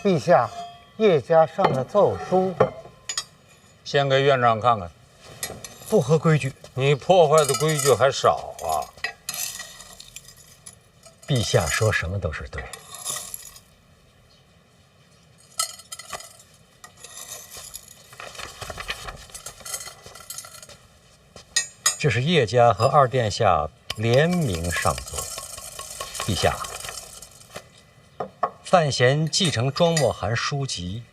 陛下，叶家上了奏书，先给院长看看。不合规矩。你破坏的规矩还少啊！陛下说什么都是对。这是叶家和二殿下联名上奏。陛下，范闲继承庄墨涵书籍，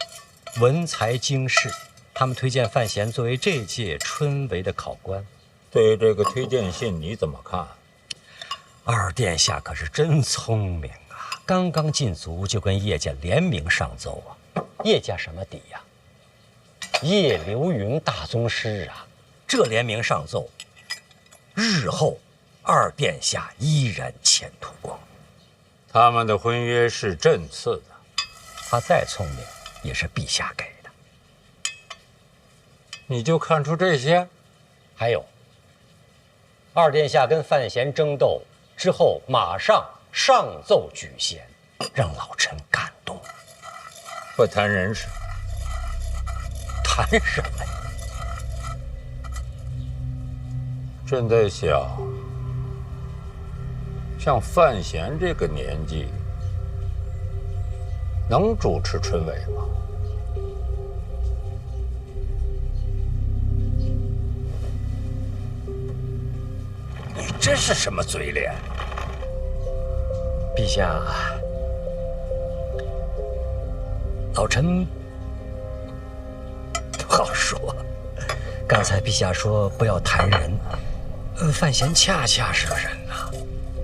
文才经世，他们推荐范闲作为这届春闱的考官。对这个推荐信你怎么看？二殿下可是真聪明啊！刚刚进族就跟叶家联名上奏啊！叶家什么底呀？叶流云大宗师啊！这联名上奏，日后二殿下依然前途光明。他们的婚约是朕赐的，他再聪明也是陛下给的。你就看出这些？还有，二殿下跟范闲争斗之后，马上上奏举贤，让老臣感动。不谈人事，谈什么呀？朕在想，像范闲这个年纪，能主持春闱吗？你这是什么嘴脸？陛下，老臣不好说。刚才陛下说不要谈人，范闲恰恰是个人啊。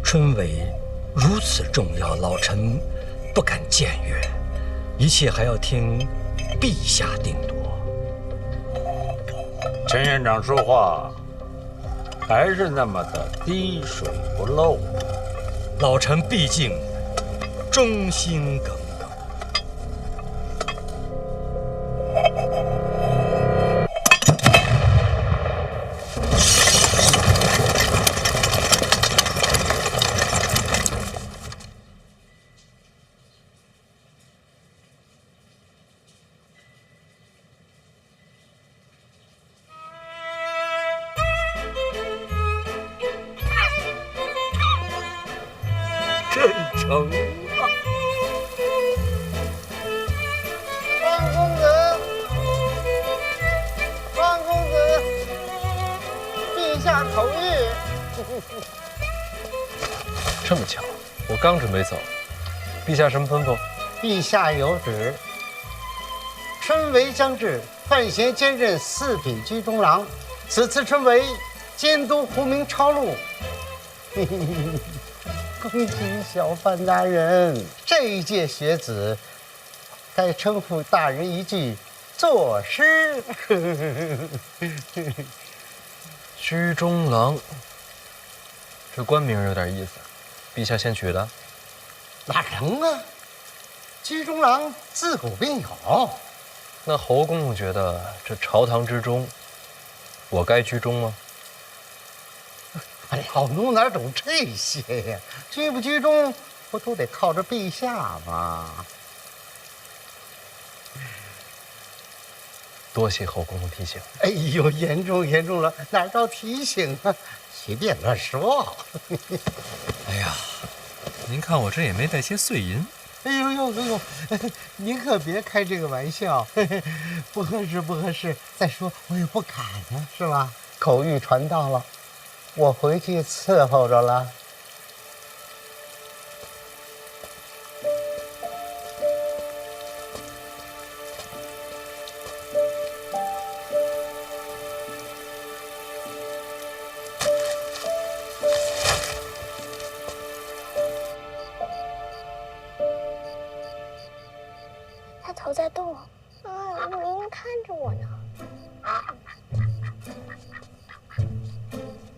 春闱如此重要，老臣不敢僭越，一切还要听陛下定夺。陈院长说话还是那么的滴水不漏。老臣毕竟忠心耿耿。真诚啊！方公子，方公子，陛下口谕。这么巧，我刚准备走，陛下什么吩咐？陛下有旨，春闱将至，范闲兼任4品居中郎。此次春闱，监督胡明抄录。恭喜小范大人！这一届学子，该称呼大人一句作诗。居中郎，这官名有点意思，陛下先取的？哪能啊？居中郎自古便有。那侯公公觉得这朝堂之中，我该居中吗？老奴哪懂这些呀？居不居中，不都得靠着陛下吗？多谢侯公公提醒。哎呦，严重了，哪招提醒啊？随便乱说。哎呀，您看我这也没带些碎银。哎呦，您可别开这个玩笑，不合适。再说我也不敢呢，是吧？口谕传到了。我回去伺候着了。他头在动，明明看着我呢。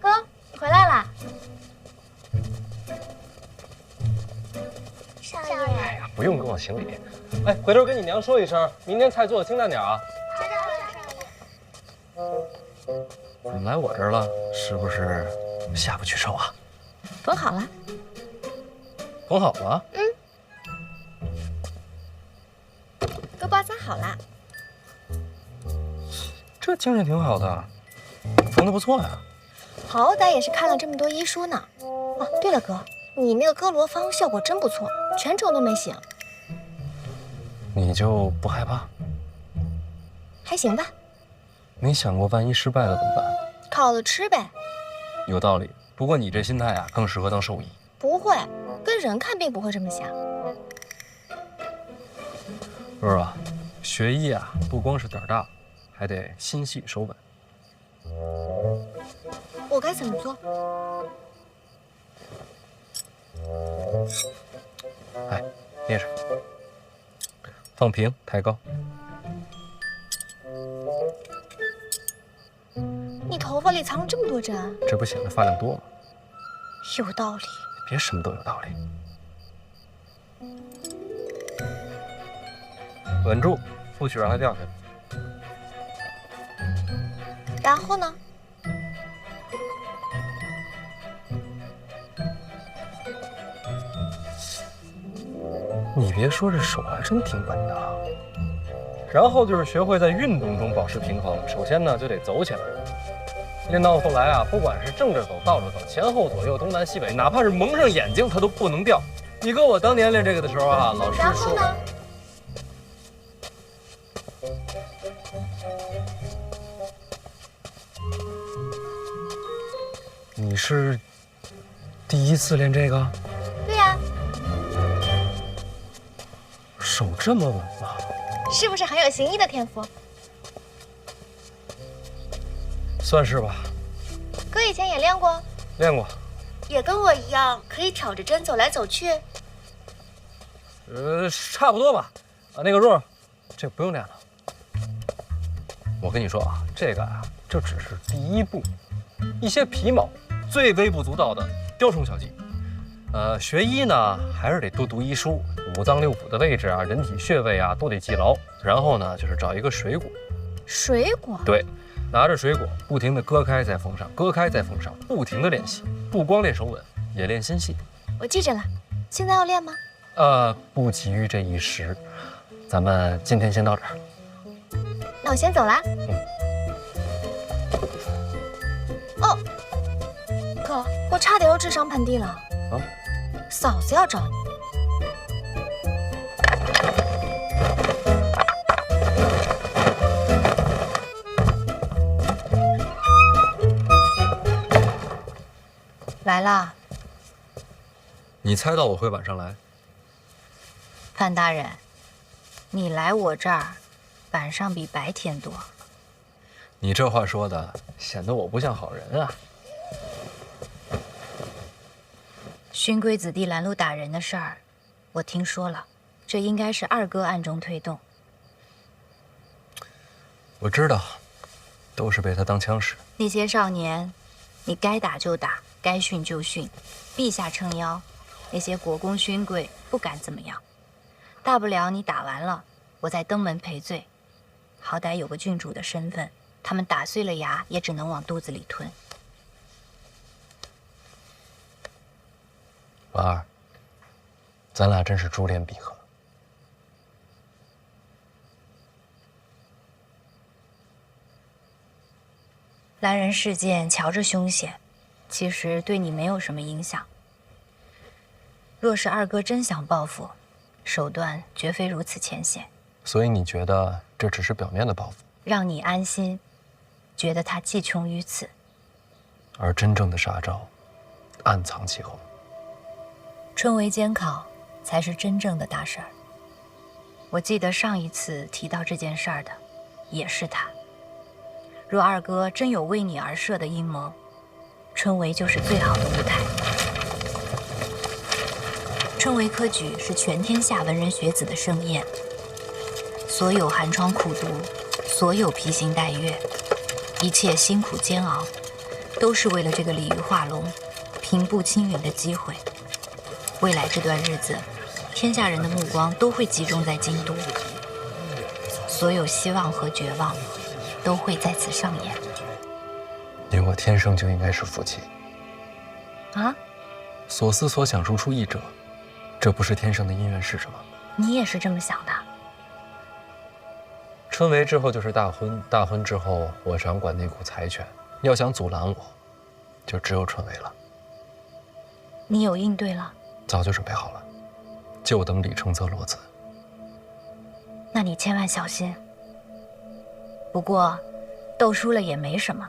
哥，你回来啦！少爷，哎呀，不用跟我行礼。哎，回头跟你娘说一声，明天菜做的清淡点啊。好的，少爷。怎么来我这儿了？是不是下不去手啊？缝好了。缝好了？都包扎好了。这精神挺好的，缝得不错呀。好歹也是看了这么多医书呢。哦，对了，哥，你那个哥罗芳效果真不错，全程都没醒。你就不害怕？还行吧。你想过万一失败了怎么办？烤了吃呗。有道理。不过你这心态啊，更适合当兽医。不会，跟人看病不会这么想。若若，学医啊，不光是胆大，还得心细手稳。我该怎么做？哎，捏着，放平，抬高。你头发里藏了这么多针，这不显得发量多吗？有道理。别什么都有道理。稳住，不许让它掉下来。然后呢？你别说，这手还真挺稳的。然后就是学会在运动中保持平衡。首先呢，就得走起来。练到后来啊，不管是正着走、倒着走、前后左右、东南西北，哪怕是蒙上眼睛，它都不能掉。你哥我当年练这个的时候啊，老师说。然后呢？你是第一次练这个？对呀，手这么稳吗？是不是很有行医的天赋？算是吧。哥以前也练过，练过。也跟我一样可以挑着针走来走去。差不多吧。啊，那个若，这不用练了。我跟你说啊，这个啊，这只是第一步，一些皮毛、最微不足道的雕虫小技。学医呢，还是得多读医书，五脏六腑的位置啊，人体穴位啊，都得记牢。然后呢，就是找一个水果。水果？对，拿着水果，不停地割开再缝上，割开再缝上，不停地练习，不光练手稳，也练心细。我记着了。现在要练吗？不急于这一时，咱们今天先到这儿。那我先走啦。哦，哥，我差点又智商盆地了。啊？嫂子要找你。来啦。你猜到我会晚上来？范大人，你来我这儿，晚上比白天多。你这话说的，显得我不像好人啊。勋贵子弟拦路打人的事儿，我听说了，这应该是二哥暗中推动。我知道，都是被他当枪使。那些少年，你该打就打，该训就训，陛下撑腰，那些国公勋贵不敢怎么样。大不了你打完了，我再登门赔罪，好歹有个郡主的身份，他们打碎了牙也只能往肚子里吞。婉儿，咱俩真是珠联璧合。兰人事件瞧着凶险，其实对你没有什么影响。若是二哥真想报复，手段绝非如此浅显。所以你觉得这只是表面的报复，让你安心，觉得他计穷于此。而真正的杀招，暗藏其后。春闱监考才是真正的大事儿。我记得上一次提到这件事儿的，也是他。若二哥真有为你而设的阴谋，春闱就是最好的舞台。春闱科举是全天下文人学子的盛宴，所有寒窗苦读，所有披星戴月，一切辛苦煎熬，都是为了这个鲤鱼画龙、平步青云的机会。未来这段日子，天下人的目光都会集中在京都，所有希望和绝望都会在此上演。你我天生就应该是夫妻。啊？所思所想如出一辙，这不是天生的姻缘是什么？你也是这么想的？春闱之后就是大婚，大婚之后我掌管那股财权，要想阻拦我，就只有春闱了。你有应对了？早就准备好了，就等李承泽落子。那你千万小心。不过，斗输了也没什么，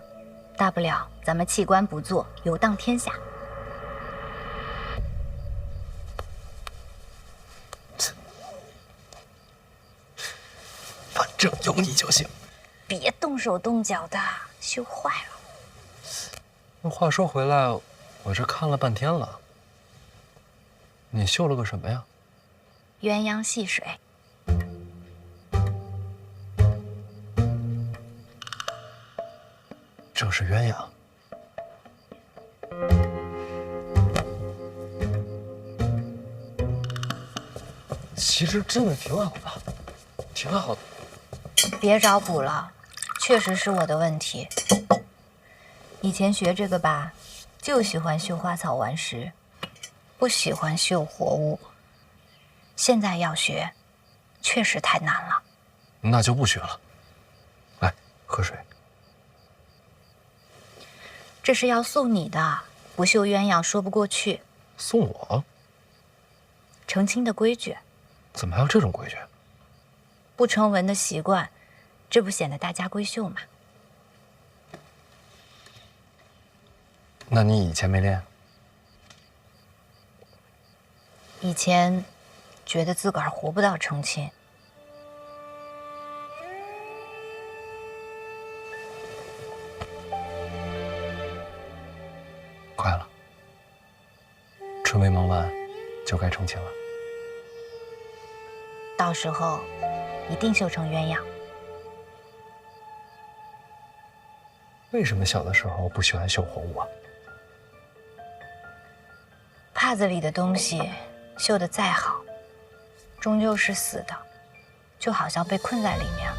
大不了咱们弃官不做，游荡天下。反正有你就行。别动手动脚的，羞坏了。那话说回来，我这看了半天了，你绣了个什么呀？鸳鸯戏水。这是鸳鸯。其实真的挺好的，挺好的。别找补了，确实是我的问题。以前学这个吧，就喜欢绣花草顽石，不喜欢绣活物。现在要学，确实太难了。那就不学了。来，喝水。这是要送你的，不绣鸳鸯说不过去。送我？成亲的规矩。怎么还有这种规矩？不成文的习惯，这不显得大家闺秀吗？那你以前没练？以前觉得自个儿活不到成亲。快了，春闱忙完就该成亲了。到时候一定绣成鸳鸯。为什么小的时候不喜欢绣活物啊？帕子里的东西绣得再好，终究是死的，就好像被困在里面了。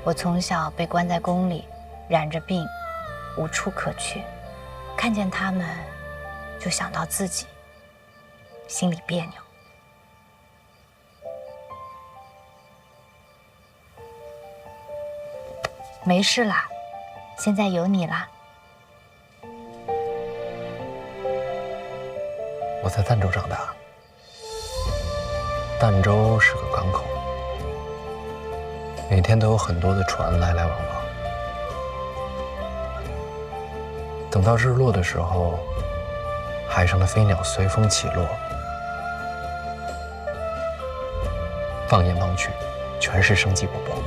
我从小被关在宫里，染着病，无处可去，看见他们，就想到自己，心里别扭。没事啦，现在有你啦。我在儋州长大，儋州是个港口，每天都有很多的船来来往往。等到日落的时候，海上的飞鸟随风起落，放眼望去，全是生机勃勃。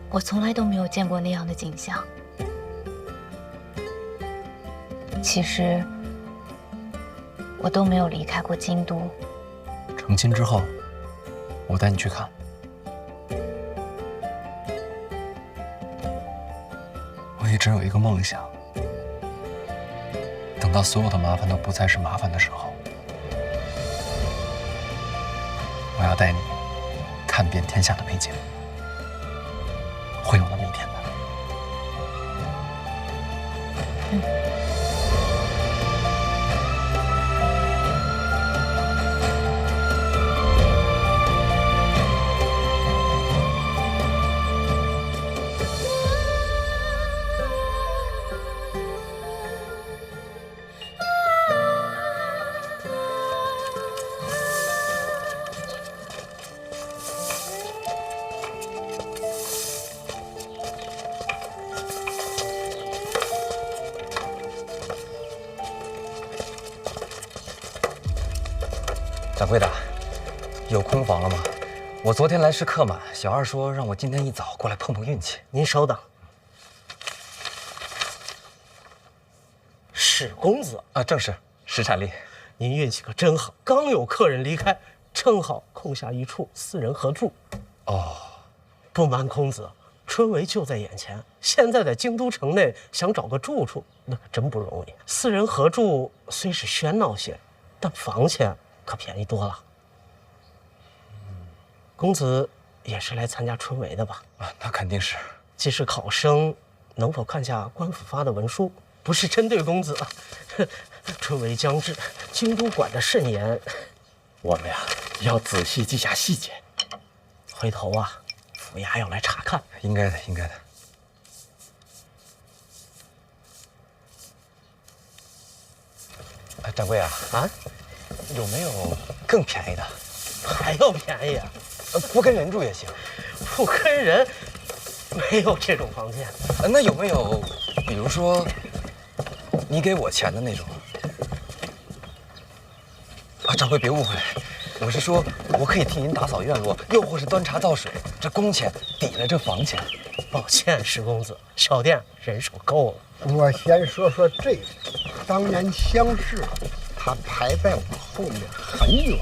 我从来都没有见过那样的景象。其实，我都没有离开过京都。成亲之后，我带你去看。我一直有一个梦想，等到所有的麻烦都不再是麻烦的时候，我要带你看遍天下的美景。会有那么一天的。掌柜的，有空房了吗？我昨天来时客满，小二说让我今天一早过来碰碰运气。您稍等。史公子啊，正是史产力。您运气可真好，刚有客人离开，正好空下一处，四人合住。哦，不瞒公子，春闱就在眼前，现在在京都城内想找个住处，那可真不容易。四人合住虽是喧闹些，但房钱可便宜多了。公子也是来参加春闱的吧？啊，那肯定是。既是考生，能否看下官府发的文书？不是针对公子，春闱将至，京都管得甚严，我们呀要仔细记下细节。回头啊，府衙要来查看。应该的，应该的。掌柜啊，有没有更便宜的？还要便宜啊？不跟人住也行。不跟人，没有这种房间。那有没有，比如说，你给我钱的那种？掌柜别误会，我是说，我可以替您打扫院落，又或是端茶倒水，这工钱抵了这房钱。抱歉，石公子，小店人手够了。我先说说这个，当年乡试，他排在我后面很远，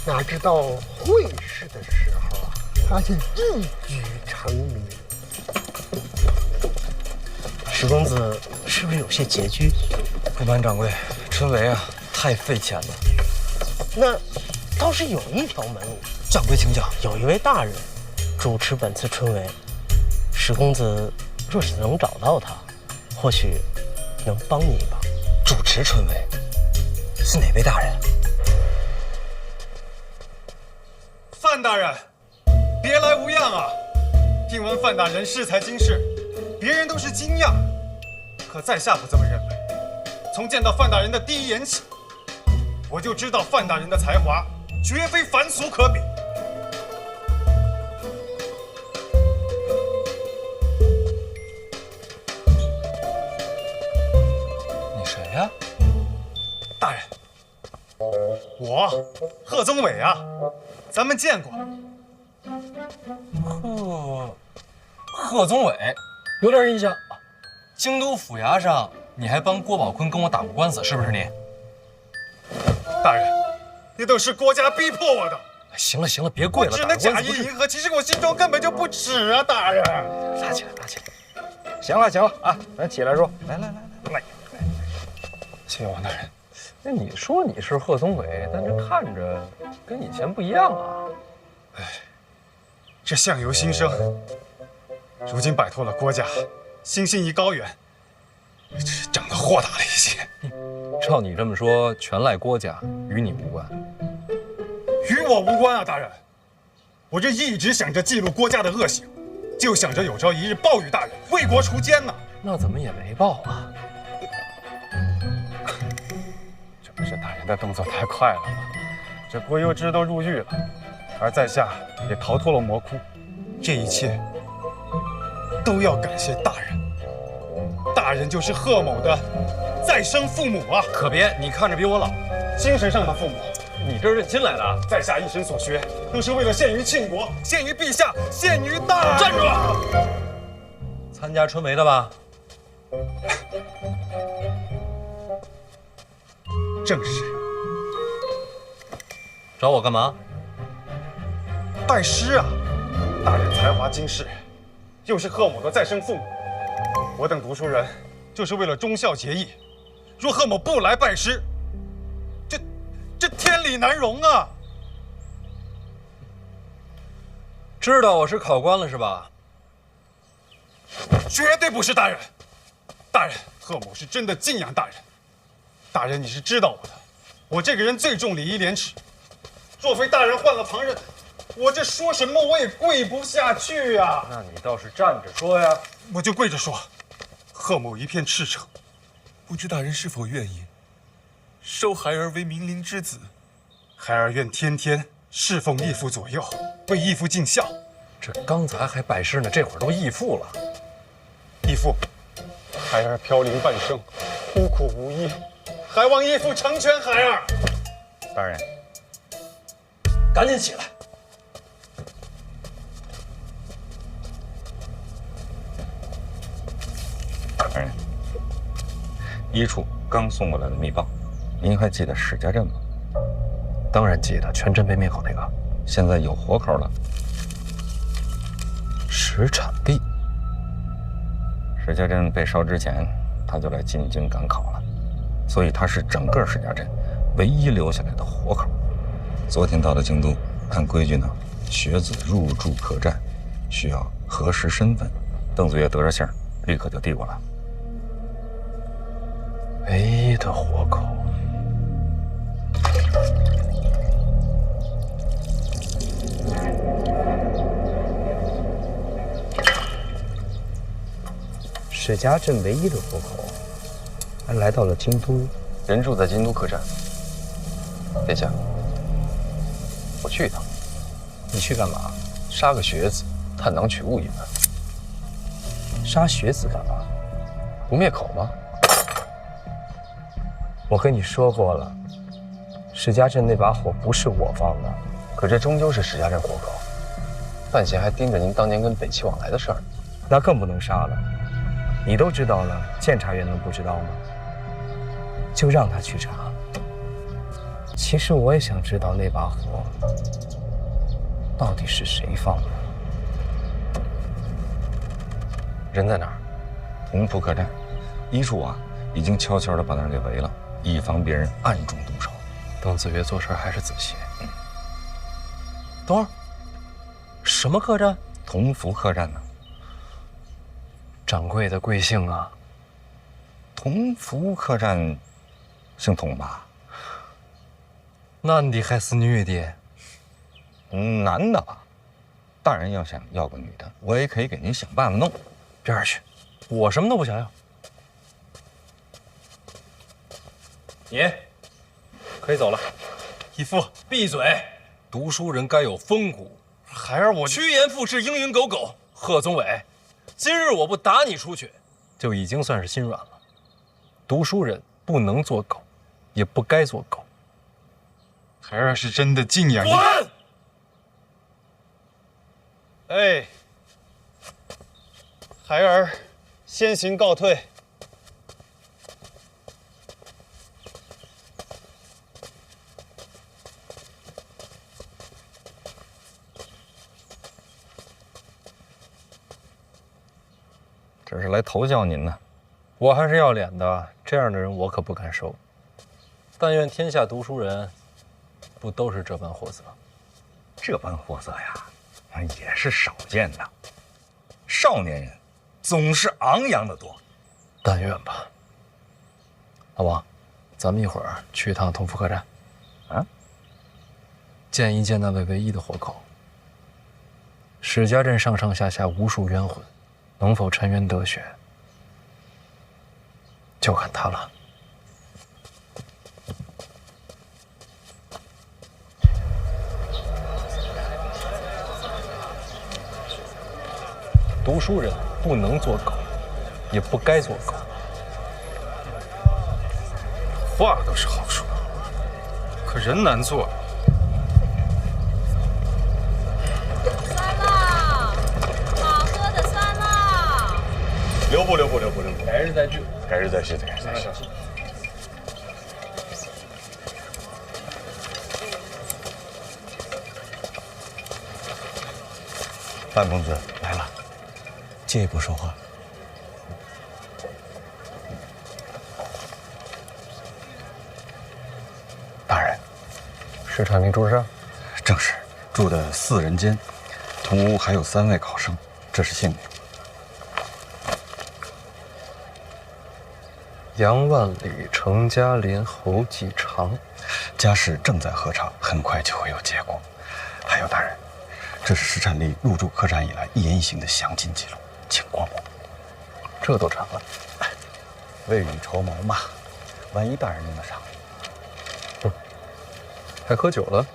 哪知道会试的时候啊，他就一举成名。石公子是不是有些拮据？不瞒掌柜，春闱啊，太费钱了。那倒是有一条门路。掌柜请讲。有一位大人主持本次春闱，石公子若是能找到他，或许能帮你一把。主持春闱是哪位大人？范大人，别来无恙啊！听闻范大人适才经世，别人都是惊讶，可在下不这么认为。从见到范大人的第一眼起，我就知道范大人的才华绝非凡俗可比。你谁呀？大人，我贺宗纬啊，咱们见过。贺宗纬，有点印象。京都府衙上，你还帮郭宝坤跟我打过官司，是不是你？大人，那都是国家逼迫我的。行了行了，别跪了，我只能假意迎合，其实我心中根本就不耻啊，大人。拉起来，拉起来。行了行了啊，咱起来说。来。谢王大人。那你说你是贺宗纬，但这看着跟以前不一样啊。这相由心生，如今摆脱了郭家，心性已高远，长得豁达了一些。照你这么说，全赖郭家，与你无关。与我无关啊，大人。我这一直想着记录郭家的恶行，就想着有朝一日报与大人，为国除奸呢。那怎么也没报啊？这不是大人的动作太快了吗？这郭攸之都入狱了，而在下也逃脱了魔窟，这一切都要感谢大人。大人就是贺某的再生父母啊！可别，你看着比我老，精神上的父母。你这是认亲来的啊？在下一生所学，都是为了献于庆国，献于陛下，献于大人。站住！参加春闱的吧？正是。找我干嘛？拜师啊！大人才华经世，又是贺某的再生父母，我等读书人就是为了忠孝节义。若贺某不来拜师，这天理难容啊！知道我是考官了是吧？绝对不是大人。大人，贺某是真的敬仰大人。大人，你是知道我的，我这个人最重礼义廉耻。若非大人换了旁人，我这说什么我也跪不下去啊！那你倒是站着说呀！我就跪着说，贺某一片赤诚，不知大人是否愿意收孩儿为明灵之子？孩儿愿天天侍奉义父左右，为义父尽孝。这刚才还拜师呢，这会儿都义父了。义父，孩儿飘零半生，孤苦无依，还望义父成全孩儿。大人，赶紧起来！大人，一处刚送过来的密报，您还记得史家镇吗？当然记得，全镇被灭口那个。现在有活口了。史产地。史家镇被烧之前，他就来进京赶考了，所以他是整个史家镇唯一留下来的活口。昨天到了京都，按规矩呢，学子入住客栈，需要核实身份。邓子越得着信儿，立刻就递过来。唯一的活口。史家镇唯一的活口，还来到了京都。人住在京都客栈。殿下，我去一趟。你去干嘛？杀个学子，探囊取物一番。杀学子干嘛？不灭口吗？我跟你说过了，史家镇那把火不是我放的。可这终究是史家镇活口，范闲还盯着您当年跟北齐往来的事儿。那更不能杀了。你都知道了，监察院能不知道吗？就让他去查。其实我也想知道那把火到底是谁放的。人在哪儿？同福客栈。医术啊，已经悄悄地把那儿给围了，以防别人暗中动手。邓子越做事还是仔细。等会儿，什么客栈？同福客栈呢？掌柜的贵姓啊？同福客栈，姓童吧？男的还是女的？男的吧。大人要想要个女的，我也可以给您想办法弄。边儿去，我什么都不想要。你可以走了。义父，闭嘴！读书人该有风骨。孩儿我趋炎附势，蝇营狗苟。贺宗纬，今日我不打你出去，就已经算是心软了。读书人不能做狗，也不该做狗。孩儿是真的敬仰。滚！哎，孩儿先行告退。这是来投教您呢。我还是要脸的，这样的人我可不敢收。但愿天下读书人不都是这般货色。这般货色呀，也是少见的。少年人总是昂扬的多。但愿吧。老王，咱们一会儿去一趟同福客栈，啊，见一见那位唯一的活口。史家镇上上下下无数冤魂，能否沉冤得雪，就看他了。读书人不能做狗，也不该做狗。话都是好说，可人难做。酸辣，好喝的酸辣。留步。改日再聚。改日再续。范公子来了，借一步说话。大人，是场你住上？正是，住的4人间，同屋还有3位考生，这是姓名。杨万里、程嘉林、侯继常，家事正在核查，很快就会有结果。还有大人，这是石产力入住客栈以来一言一行的详尽记录，请过目。这都查了，未雨绸缪嘛，万一大人用得上。还喝酒了？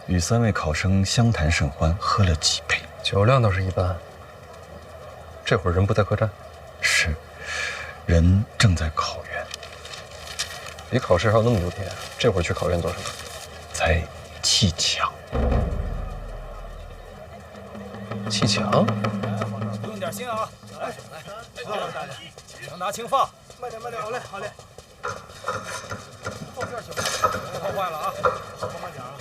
与3位考生相谈甚欢，喝了几杯，酒量倒是一般。这会儿人不在客栈？是，人正在考院。离考试还有那么多天，这会儿去考院做什么？在砌墙。砌墙？用点心啊！来，强拿轻放。慢点，好嘞。后边行吗？别碰坏了啊！慢慢点啊。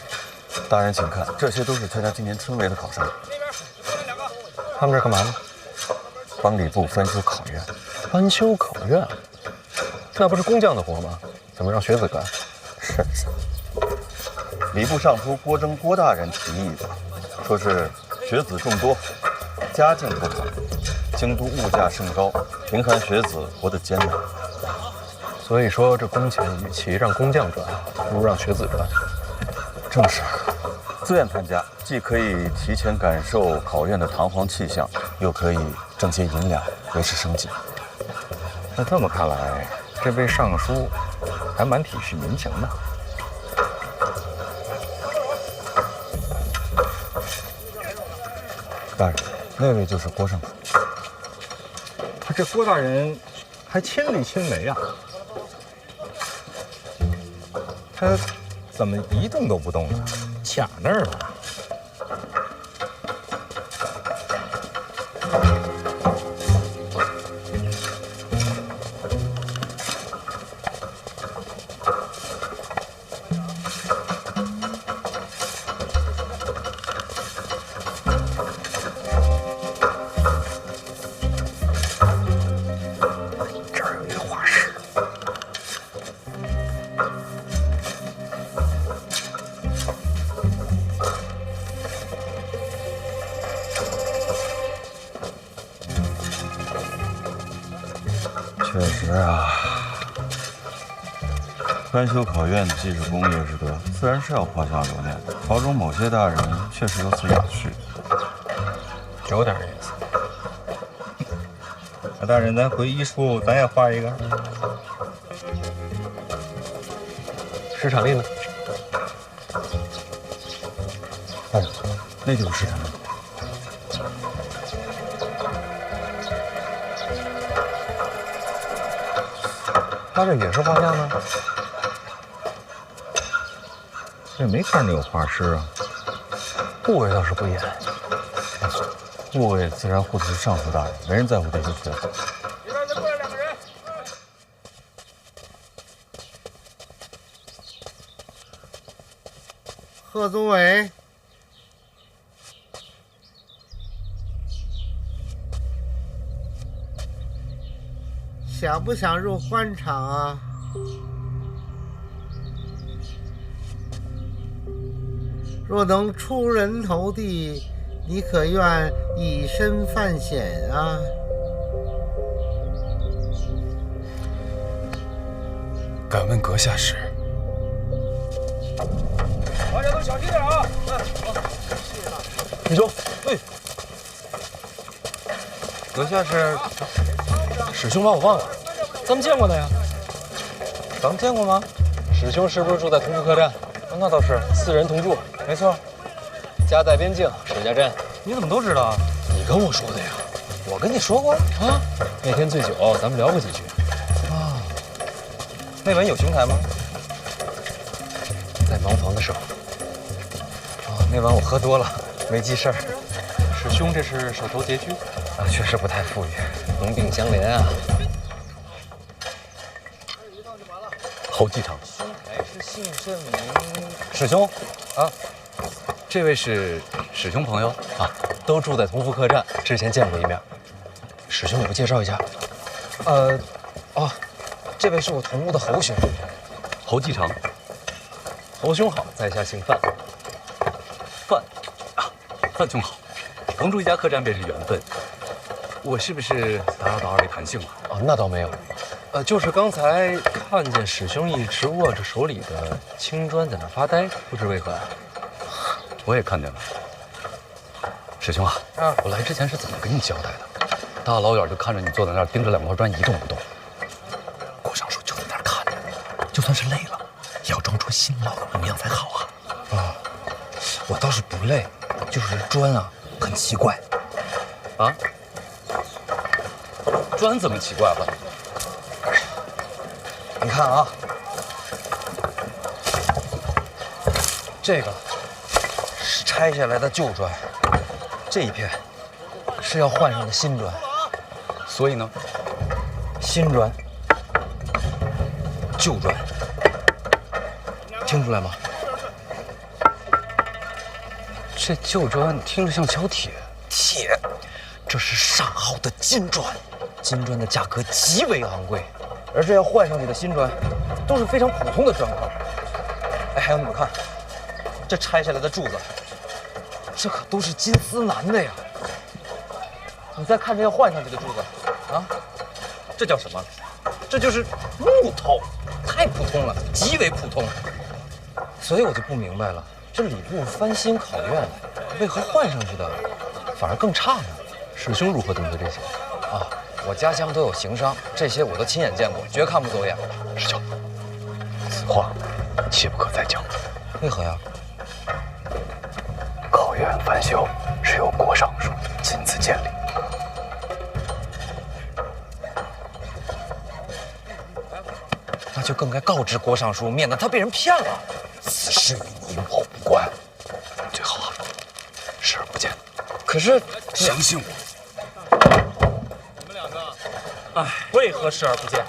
大人请看，这些都是参加今年村闱的考生。那边过来2个。他们这干嘛呢？帮礼部翻修考院。翻修考院？那不是工匠的活吗？怎么让学子干？是。礼部尚书郭征郭大人提议的，说是学子众多，家境不好，京都物价甚高，贫寒学子活得艰难。所以说，这工钱与其让工匠赚，不如让学子赚。正是，自愿参加，既可以提前感受考院的堂皇气象，又可以挣些银两维持生计。那这么看来，这位尚书还蛮体恤民情的。大人，那位就是郭尚书。这郭大人还亲力亲为啊！他怎么一动都不动呢？卡那儿了。确实啊，专修考院既是功业之德，自然是要画像留念。朝中某些大人确实有此雅趣，有点意思。那大人，咱回医处，咱也画一个。石场令呢？大人，那就是石场令。他这也是画像呢？这没看着有画师啊。部位倒是不严，部位自然护的是尚书大人，没人在乎这些学子。里边再过来2个人。贺宗伟，想不想入官场啊？若能出人头地，你可愿以身犯险啊？敢问阁下是？大家都小心点啊！好，谢谢大师。师兄，对，阁下是？师兄把我忘了，咱们见过的呀。咱们见过吗？师兄是不是住在同福客栈？那倒是，4人同住。没错。家在边境，石家镇。你怎么都知道啊？你跟我说的呀。我跟你说过啊。那天醉酒，咱们聊过几句。啊。那晚有兄台吗？在茅房的时候。那晚我喝多了，没记事儿。师兄这是手头拮据啊，确实不太富裕，同病相怜啊。侯继承，兄台是姓甚名？师兄啊，这位是师兄朋友啊，都住在同福客栈，之前见过一面。师兄，你不介绍一下？这位是我同屋的侯兄，侯继承。侯兄好，在下姓范。范兄好，同住一家客栈便是缘分。我是不是打扰到二位谈兴了？哦，那倒没有。就是刚才看见师兄一直握着手里的青砖在那发呆，不知为何呀？我也看见了。师兄啊，我来之前是怎么跟你交代的？大老远就看着你坐在那儿盯着2块砖一动不动。郭尚书就在那儿看着，就算是累了，也要装出辛劳的模样才好啊。我倒是不累，就是砖啊很奇怪。啊？砖怎么奇怪了？你看啊，这个是拆下来的旧砖，这一片是要换上的新砖，所以呢，新砖、旧砖，听出来吗？这旧砖听着像敲铁，铁，这是上好的金砖，金砖的价格极为昂贵。而这要换上去的新砖，都是非常普通的砖块。哎，还有你们看，这拆下来的柱子，这可都是金丝楠的呀！你再看这要换上去的柱子，啊，这叫什么？这就是木头，太普通了，极为普通。所以我就不明白了，这礼部翻新考院，为何换上去的反而更差呢？师兄如何懂得这些？啊，我家乡都有行商，这些我都亲眼见过，绝看不走眼。师兄，此话切不可再讲。为何呀？考院翻修是由郭尚书亲自建立。那就更该告知郭尚书，免得他被人骗了。此事与你我无关，最好啊，视而不见。可是，相信我。你们两个，哎，为何视而不见？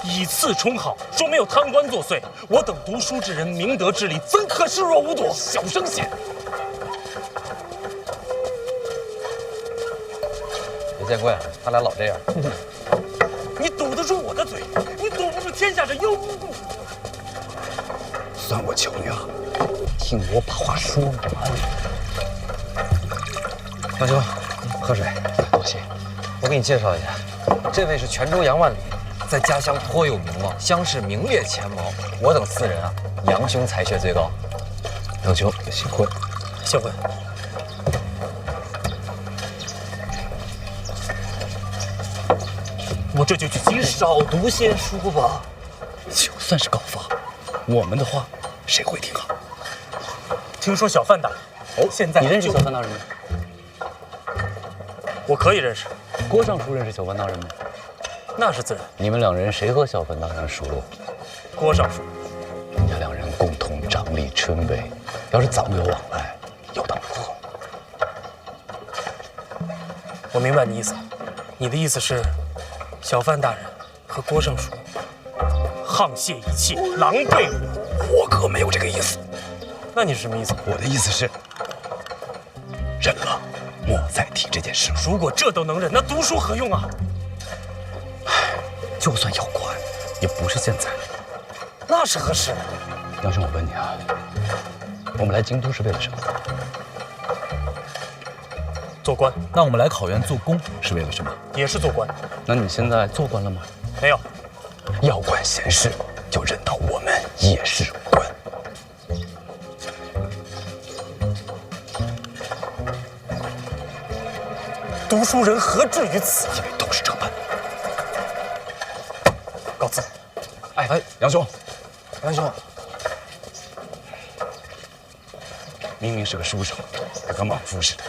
以次充好，说没有贪官作祟。我等读书之人，明德之理，怎可视若无睹？小声些。别见怪了，他俩老这样。你堵得住我的嘴，你堵不住天下这妖无故。算我求你了，听我把话说完。大兄，喝水。多谢。我给你介绍一下，这位是泉州杨万里，在家乡颇有名望，乡试名列前茅。我等四人啊，杨兄才学最高。杨兄，幸会。幸会。我这就去。你少读些书吧。就算是告发，我们的话谁会听啊？听说小范大人现在你认识小范大人吗？我可以认识。郭尚书认识小范大人吗？那是自然。你们两人谁和小范大人熟络？郭尚书。人家两人共同掌理春闱，要是早有往来，又当如何？我明白你意思了。你的意思是，小范大人和郭尚书沆瀣一气，狼狈我可没有这个意思。那你是什么意思？我的意思是，忍了，莫再提这件事了。如果这都能忍，那读书何用啊？就算要管，也不是现在。那是何时？杨兄，我问你啊，我们来京都是为了什么？做官。那我们来考院做工是为了什么？也是做官。那你现在做官了吗？没有。要管闲事，就认到我们也是官。读书人何至于此？因为都是这般。告辞。哎，杨兄，杨兄，明明是个书生，还跟莽夫似的。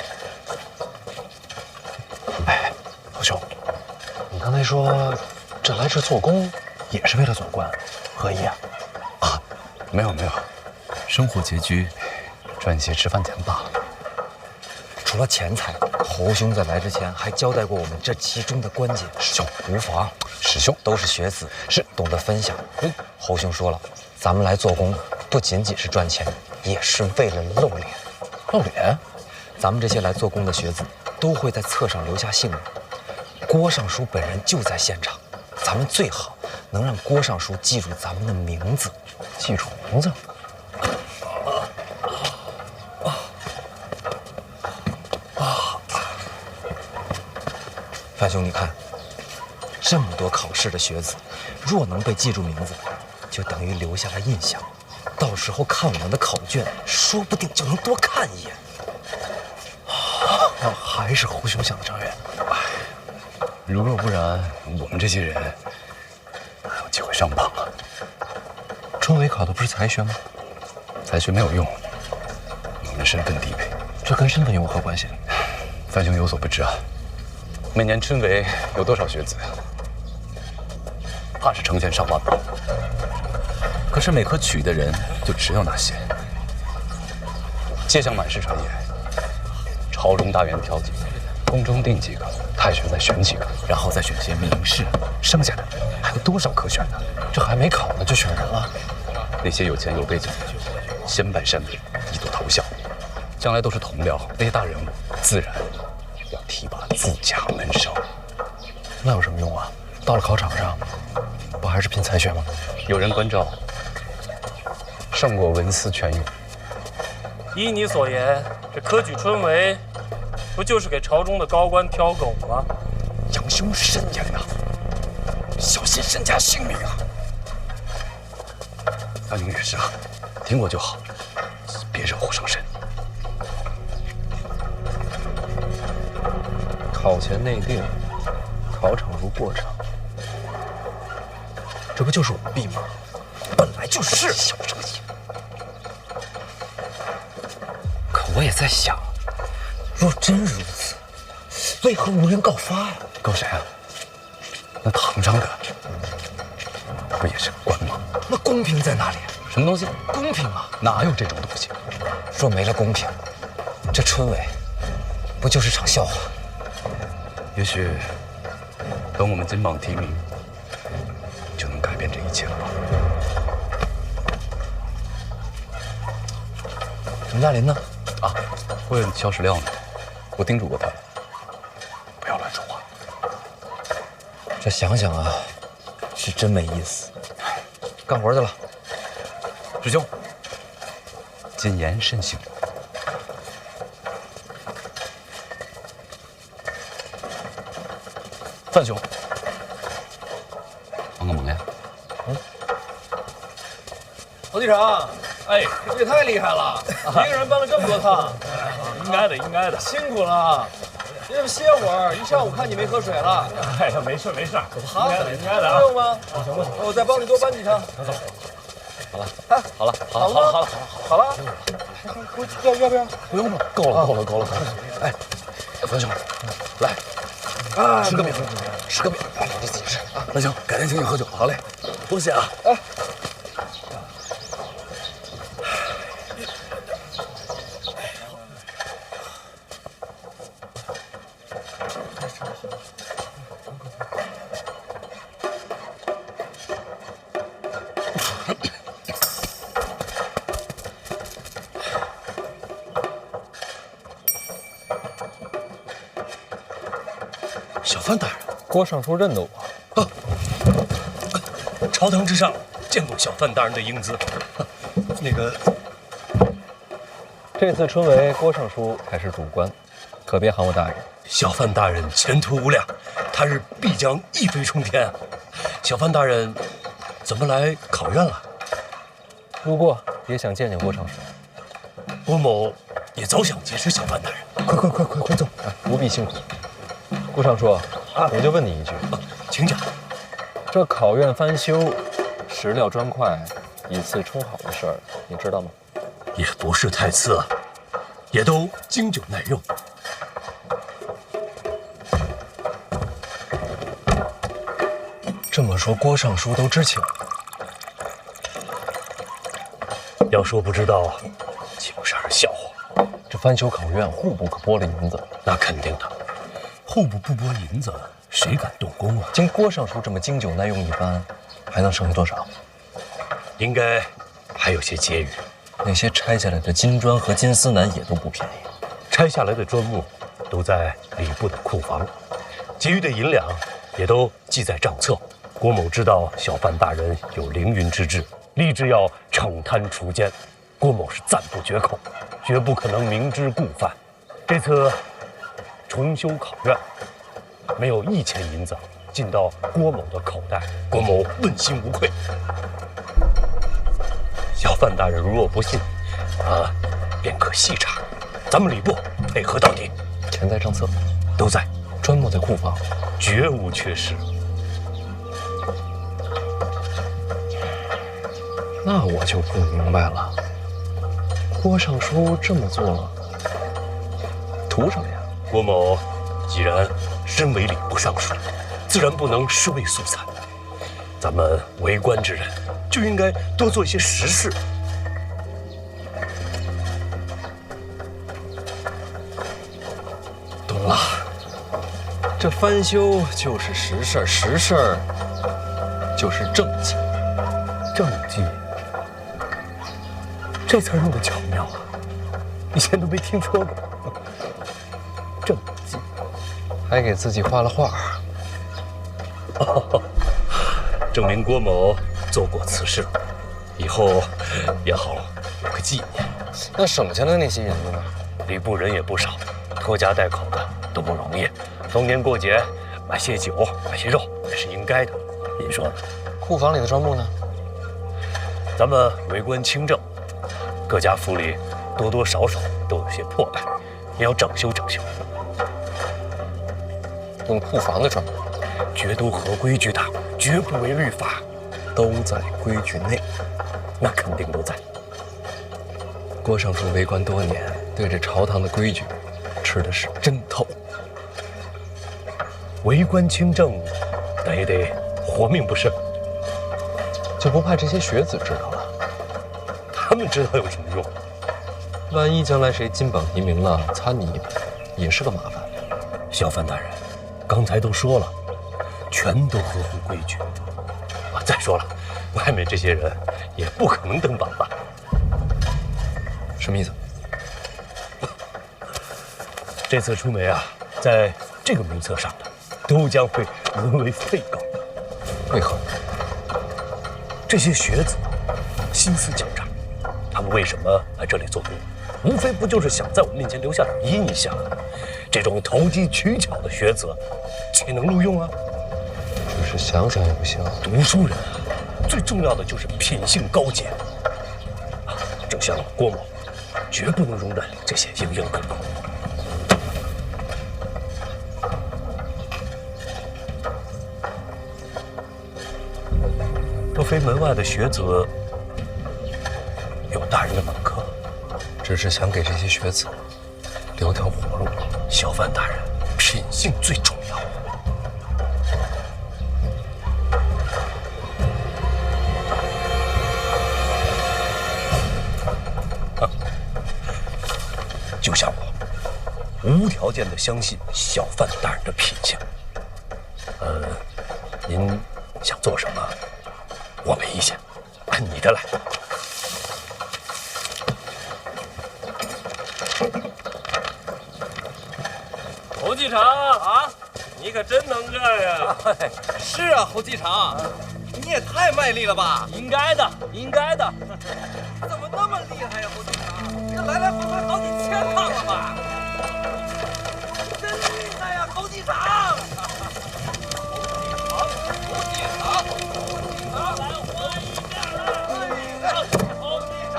哎，老兄，你刚才说这来这做工也是为了做官，何意啊？啊，没有，生活拮据，赚些吃饭钱罢了。除了钱财，侯兄在来之前还交代过我们这其中的关键。师兄，无妨。师兄都是学子，是懂得分享。侯兄说了，咱们来做工，不仅仅是赚钱，也是为了露脸。露脸？咱们这些来做工的学子都会在册上留下姓名。郭尚书本人就在现场，咱们最好能让郭尚书记住咱们的名字。记住名字？范兄，你看，这么多考试的学子，若能被记住名字，就等于留下了印象。到时候看我们的考卷，说不定就能多看一眼。那还是侯兄想的长远。如若不然，我们这些人哪有机会上榜啊？春闱考的不是才学吗？才学没有用，我们身份低微。这跟身份有何关系？范兄有所不知啊，每年春闱有多少学子？怕是成千上万吧。可是每科取的人就只有那些。街巷满是传言，朝中大员挑几个，宫中定几个，太学再选几个，然后再选些名士，剩下的还有多少可选的？这还没考呢就选人了。那些有钱有背景的，先拜山尾，以作头效，将来都是同僚，那些大人物自然要提拔自家门生。那有什么用啊？到了考场上，不还是拼才学吗？有人关照，胜过文思泉涌。依你所言，这科举春闱，不就是给朝中的高官挑狗吗？杨兄慎言呐，小心身家性命啊！杨宁女士啊，听我就好，别惹祸上身。考前内定，考场如过场，这不就是舞弊吗？本来就是。小声些。可我也在想，若真如此，为何无人告发呀？告谁啊？那唐章的，不也是个官吗？那公平在哪里？什么东西？公平啊！哪有这种东西？若没了公平，这春闱不就是场笑话？也许等我们金榜题名，就能改变这一切了吧？程嘉林呢？啊，问萧史料呢，我叮嘱过他了，不要乱说话。这想想啊，是真没意思。干活去了。师兄，谨言慎行。范兄，帮个忙呀！侯队长，哎，这也太厉害了，一个人搬了这么多趟。应该的，应该的，辛苦了。你这么歇会儿，一上午看你没喝水了。哎呀，没事没事，好，应该的啊。不用吗？我再帮你多搬几趟。好了，好了，好了，好了，要不要？不用了，够了。哎，范兄，来，吃个饼，吃个饼，你自己吃啊。那行，改天请你喝酒。好嘞，多谢啊。哎。小范大人，郭尚书认得我。朝堂之上见过小范大人的英姿。那个，这次春闱，郭尚书才是主官，可别喊我大人。小范大人前途无量，他日必将一飞冲天啊！小范大人怎么来考院了？路过，也想见见郭尚书。郭某也早想结识小范大人。快走！不必辛苦。郭尚书，我就问你一句，请讲。这考院翻修，石料砖块以次充好的事儿，你知道吗？也不是太次啊，也都经久耐用。这么说，郭尚书都知情？要说不知道，岂不是儿笑话？这翻修考院，户部可拨了银子。那肯定的，户部不拨银子，谁敢动工啊？经郭尚书这么经久耐用一番，还能剩下多少？应该还有些结余。那些拆下来的金砖和金丝楠也都不便宜。拆下来的砖木都在礼部的库房，结余的银两也都记在账册。郭某知道小范大人有凌云之志，立志要惩贪除奸，郭某是赞不绝口，绝不可能明知故犯。这次重修考院，没有1钱银子进到郭某的口袋，郭某问心无愧。小范大人如若不信，便可细查，咱们礼部配合到底。钱在账册，都在，砖木在库房，绝无缺失。那我就不明白了，郭尚书这么做，图什么呀？郭某既然身为礼部尚书，自然不能尸位素餐。咱们为官之人，就应该多做一些实事。懂了，这翻修就是实事，实事就是政绩。政绩，这词儿用的巧妙啊，以前都没听说过。政绩，还给自己画了画。证明郭某做过此事，以后也好有个纪念。那省下的那些银子呢？礼部人也不少，拖家带口的都不容易。逢年过节买些酒，买些肉也是应该的。你说呢？库房里的砖木呢？咱们为官清正，各家府里多多少少都有些破败，也要整修整修。用库房的砖木，绝都合规矩的，绝不违律法，都在规矩内。那肯定都在。郭尚书为官多年，对这朝堂的规矩吃的是真透。为官清正，但也得活命不是？就不怕这些学子知道了？他们知道有什么用？万一将来谁金榜题名了，参你一本，也是个麻烦。小范大人，刚才都说了，全都合乎规矩。再说了，外面这些人也不可能登榜吧？什么意思？这次出梅啊，在这个名册上的，都将会沦为废稿。为何？这些学子心思狡诈，他们为什么来这里做工？无非不就是想在我们面前留下点印象？这种投机取巧的学子，岂能录用啊？只是想想也不行。读书人啊，最重要的就是品性高洁。正像郭某，绝不能容忍这些蝇营狗苟。若非门外的学子有大人的门客，只是想给这些学子留条活路。小范大人，品性最重要。就像我，无条件的相信小范大人的品性。您想做什么，我没意见，按你的来。侯继常啊，你可真能干呀！是啊，侯继常，你也太卖力了吧！应该的，应该的。怎么那么厉害呀，侯继常？这来来回回好几千趟了吧？真厉害呀，侯继常！侯继常，来活一遍了！侯继常，侯继常。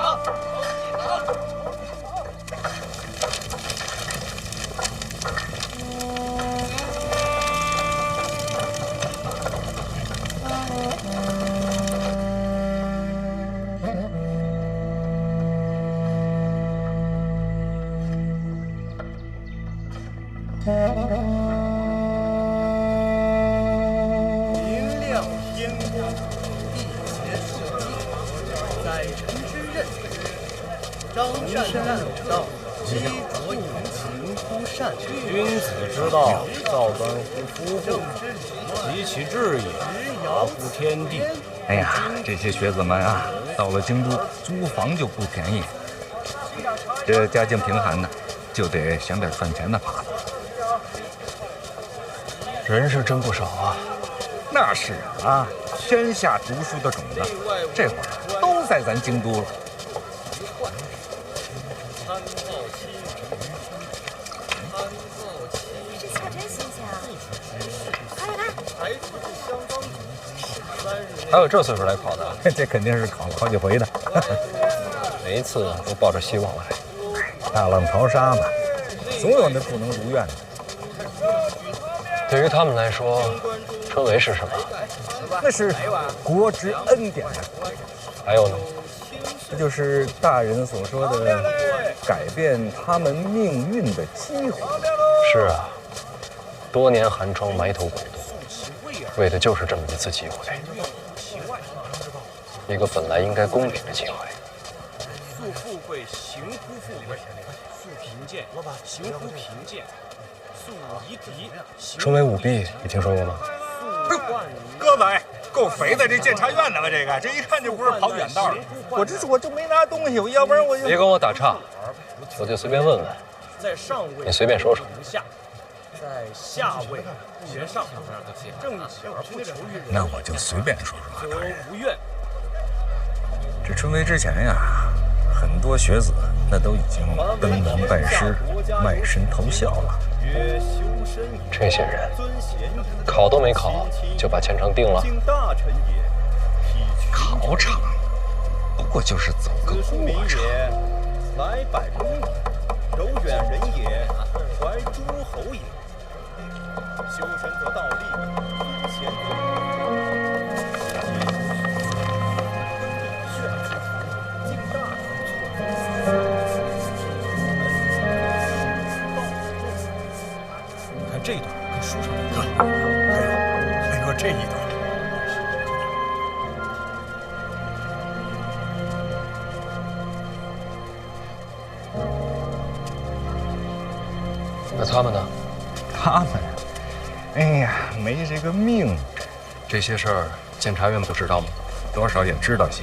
明亮天光，地协数计，宰臣之任。张善任道，积浊引情乎善。君子之道，造端乎夫妇，及其志也，达乎天地。哎呀，这些学子们啊，到了京都租房就不便宜，这家境贫寒的，就得想点赚钱的法子。人是真不少啊。那是啊，天下读书的种子，这会儿都在咱京都了。这菜真新鲜啊！快来！还有这岁数来考的，这肯定是考了好几回的。每一次都抱着希望来。大浪淘沙嘛，总有那不能如愿的。对于他们来说，春闱是什么？那是国之恩典呀。还有呢？这就是大人所说的改变他们命运的机会。是啊，多年寒窗埋头苦读，为的就是这么一次机会，一个本来应该公平的机会。素富贵，行乎富贵；素贫贱，行乎贫贱；素夷狄。春闱舞弊，你听说过吗？哥们，够肥的，这监察院的吧？这一看就不是跑远道的。我就没拿东西，要不然我就别跟我打岔，我就随便问问。在上位，你随便说说。下，在下位学上，正邪而不求于人。那我就随便说说。则无怨。这春闱之前呀，很多学子那都已经登门拜师、卖身投效了。这些人考都没考，就把前程定了。考场不过就是走个过场。来百公里，柔远人也，怀诸侯也。修身则道立，尊贤你看这一段跟书上一样，还有这一段。那他们呢？他们，哎呀，没这个命。这些事儿，监察院不知道吗？多少也知道些。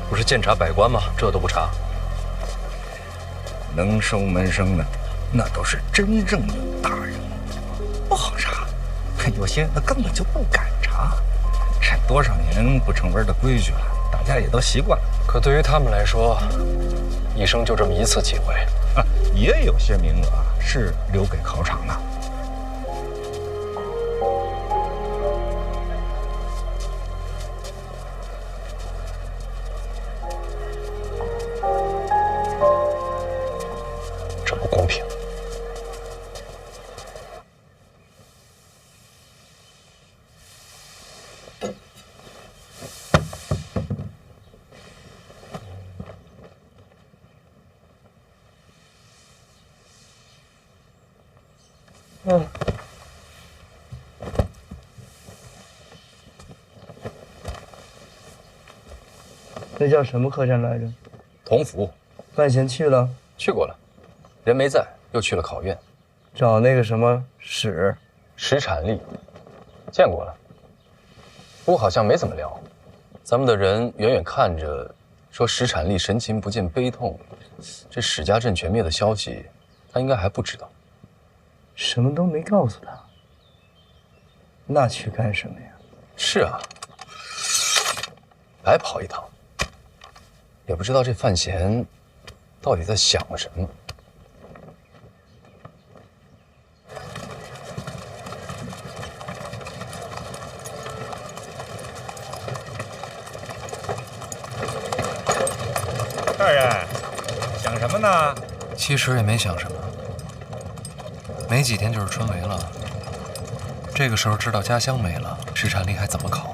不是监察百官吗？这都不查。能收门生的，那都是真正的大人物，不好查。有些他根本就不敢查。这多少年不成文的规矩了，大家也都习惯了。可对于他们来说，一生就这么一次机会。也有些名额是留给考场的。这不公平。那叫什么客栈来着？同福。范闲去了？去过了，人没在，又去了考院，找那个什么史产力，见过了，不过好像没怎么聊。咱们的人远远看着，说史产力神情不见悲痛，这史家镇全灭的消息，他应该还不知道。什么都没告诉他，那去干什么呀？是啊，白跑一趟。也不知道这范闲到底在想什么。大人，想什么呢？其实也没想什么，没几天就是春闱了。这个时候知道家乡没了，史产力还怎么考？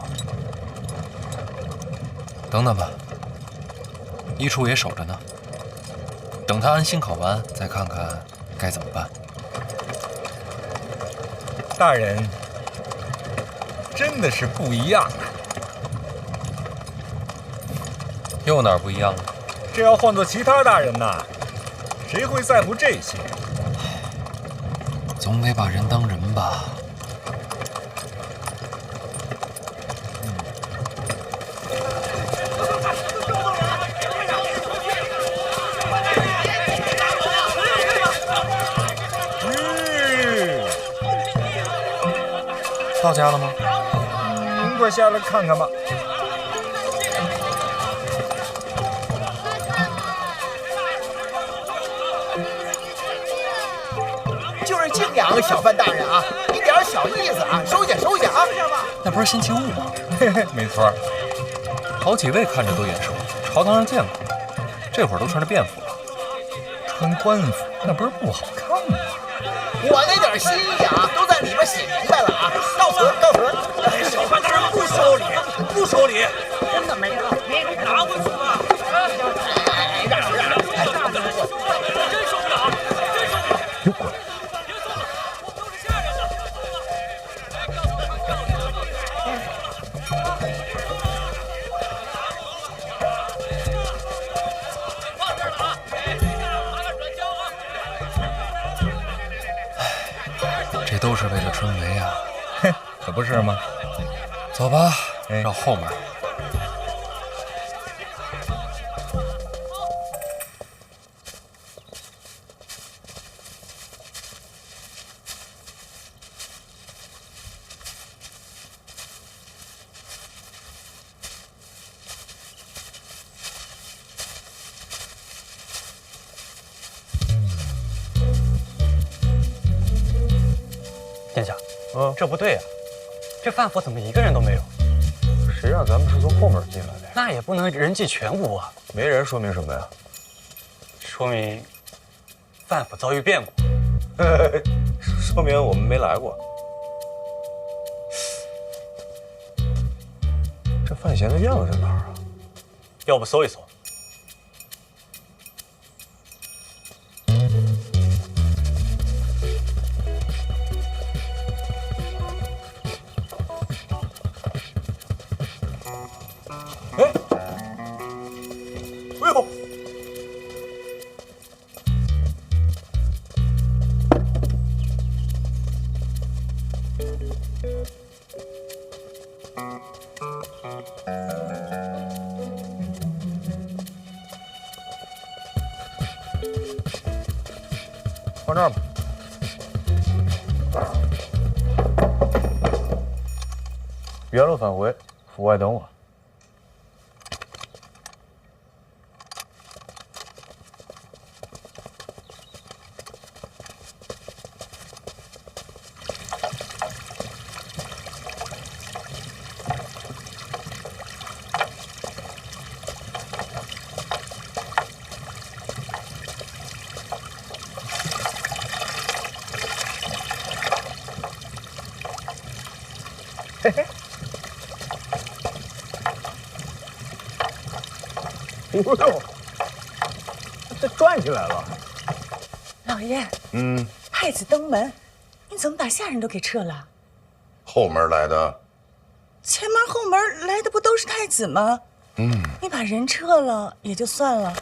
等等吧。一处也守着呢，等他安心考完，再看看该怎么办。大人，真的是不一样啊！又哪儿不一样了？这要换做其他大人呐，谁会在乎这些？总得把人当人吧。到家了吗？您快下来看看吧。就是敬仰小范大人啊，一点小意思啊，收下收下啊。那不是辛弃物吗？没错，好几位看着都眼熟，朝堂上见过，这会儿都穿着便服了。穿官服那不是不好看吗？我那点心意啊，都在里边写明白了啊！告辞，告辞。小范大人不收礼，不收礼，真的没有，拿回去吧。让，真受不了，真受不了，真受不了。又过来。都是下人的。放这儿了啊！拿点软胶啊！这都是为了春闱啊！可不是吗？走吧，绕后门。殿下，这不对呀，这范府怎么一个人都没有？谁让咱们是从后门进来的呀？那也不能人尽全无啊。没人说明什么呀？说明范府遭遇变故。说明我们没来过。这范闲的院子在哪儿啊？要不搜一搜？哎呦！放这儿吧。原路返回，府外等我。嘿嘿，哎呦，这转起来了。老爷，太子登门，你怎么把下人都给撤了？后门来的。前门后门来的不都是太子吗？你把人撤了也就算了，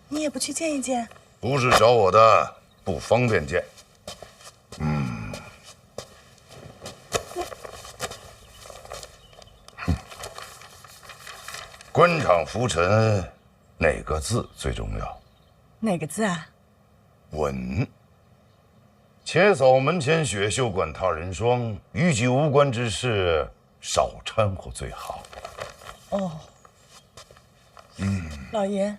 你也不去见一见？不是找我的，不方便见。官场浮沉，哪个字最重要？哪个字啊？稳。且扫门前雪，休管他人霜。与己无关之事，少掺和最好。哦。老爷。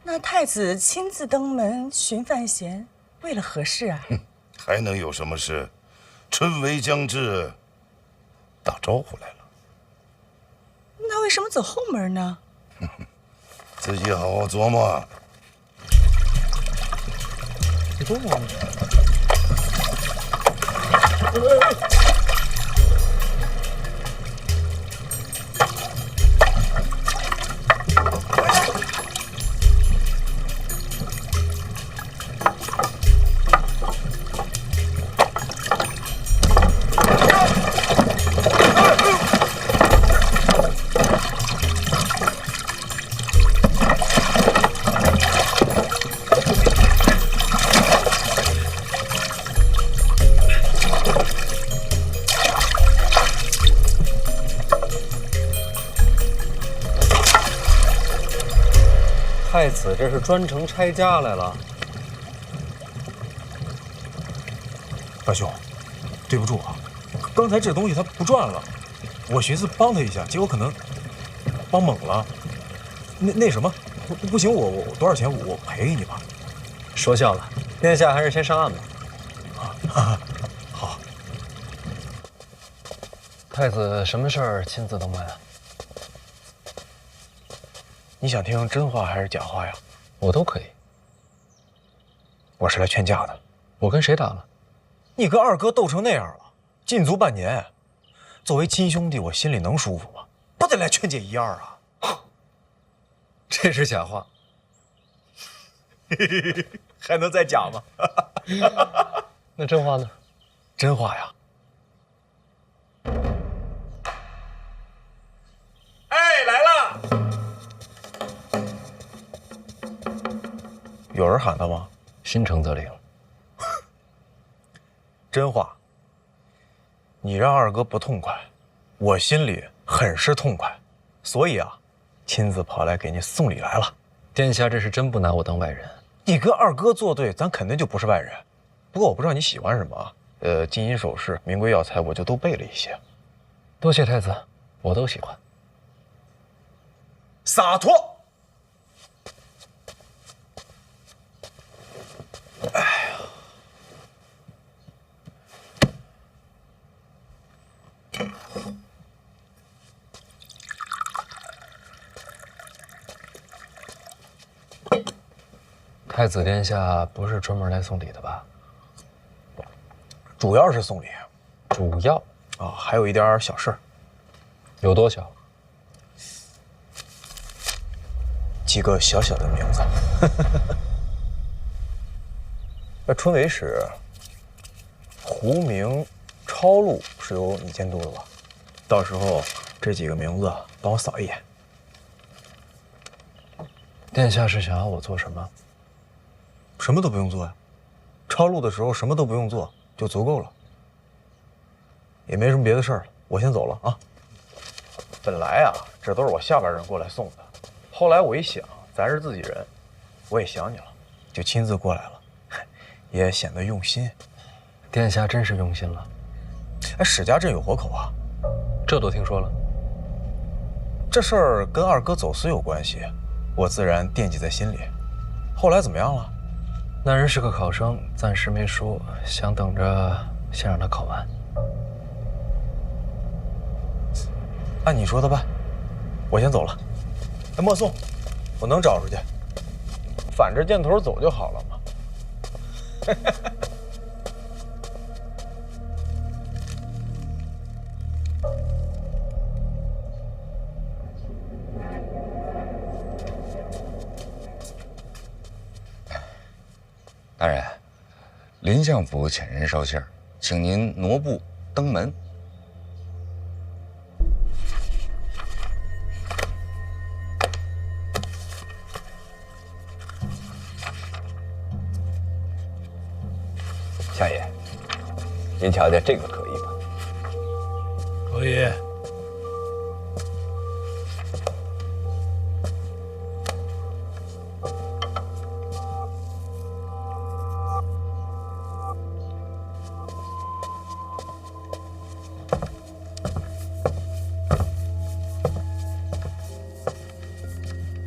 那太子亲自登门寻范闲，为了何事啊？还能有什么事？春闱将至，打招呼来了。那为什么走后门呢？自己好好琢磨。你多忙。太子这是专程拆家来了。大兄，对不住啊，刚才这东西它不转了，我寻思帮他一下，结果可能帮猛了。那什么，不行，我多少钱我赔给你吧。说笑了，殿下还是先上岸吧。好。太子什么事儿亲自登门啊？你想听真话还是假话呀？我都可以。我是来劝架的。我跟谁打了？你跟二哥斗成那样了，禁足半年，作为亲兄弟，我心里能舒服吗？不得来劝解一二啊！这是假话。还能再假吗？那真话呢？真话呀。哎，来了！有人喊他吗？心诚则灵。真话。你让二哥不痛快，我心里很是痛快，所以啊，亲自跑来给你送礼来了。殿下这是真不拿我当外人。你跟二哥作对，咱肯定就不是外人。不过我不知道你喜欢什么啊？金银首饰、名贵药材，我就都备了一些。多谢太子，我都喜欢。洒脱。哎呀，太子殿下不是专门来送礼的吧？主要是送礼。主要啊，还有一点小事。有多小？几个小小的名字。那春闱使胡明、超录是由你监督的吧？到时候这几个名字帮我扫一眼。殿下是想要我做什么？什么都不用做呀，超录的时候什么都不用做就足够了。也没什么别的事儿了，我先走了啊。本来啊，这都是我下边人过来送的，后来我一想，咱是自己人，我也想你了，就亲自过来了，也显得用心。殿下真是用心了。哎，史家镇有活口啊，这都听说了。这事儿跟二哥走私有关系，我自然惦记在心里。后来怎么样了？那人是个考生，暂时没说，想等着先让他考完。按你说的办，我先走了。哎，莫送，我能找出去，反着箭头走就好了嘛。大人，林相府遣人捎信儿，请您挪步登门。相爷，您瞧瞧这个可以吧？可以。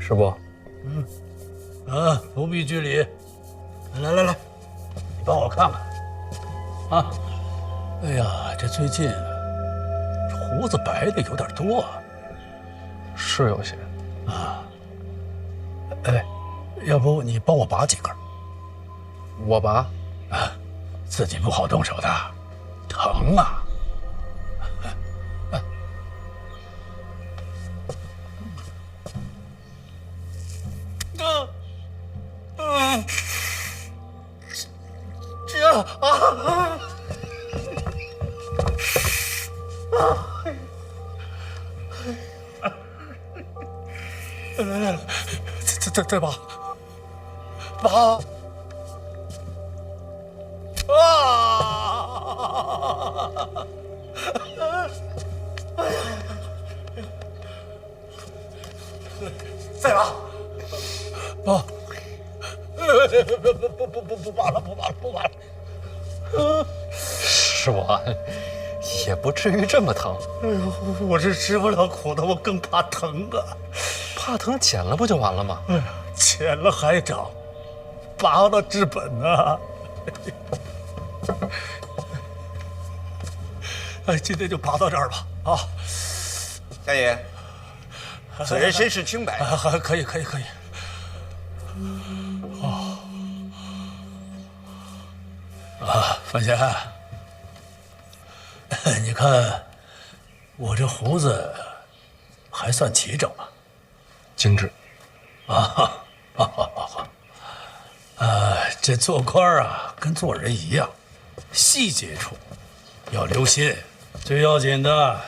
师伯，不必拘礼。来，你帮我看看。啊，哎呀，这最近胡子白的有点多啊。是有些。啊。哎，要不你帮我拔几根？我拔？啊，自己不好动手的，疼啊。来，再拔，再拔，不拔了。师伯，也不至于这么疼。哎呦，我是吃不了苦的，我更怕疼啊。怕疼剪了不就完了吗？哎呀，剪了还长，拔了治本啊。哎，今天就拔到这儿吧。啊，相爷，此人身世清白。可以。范闲，你看我这胡子还算齐整吧？精致。这做官啊，跟做人一样，细节处要留心。最要紧的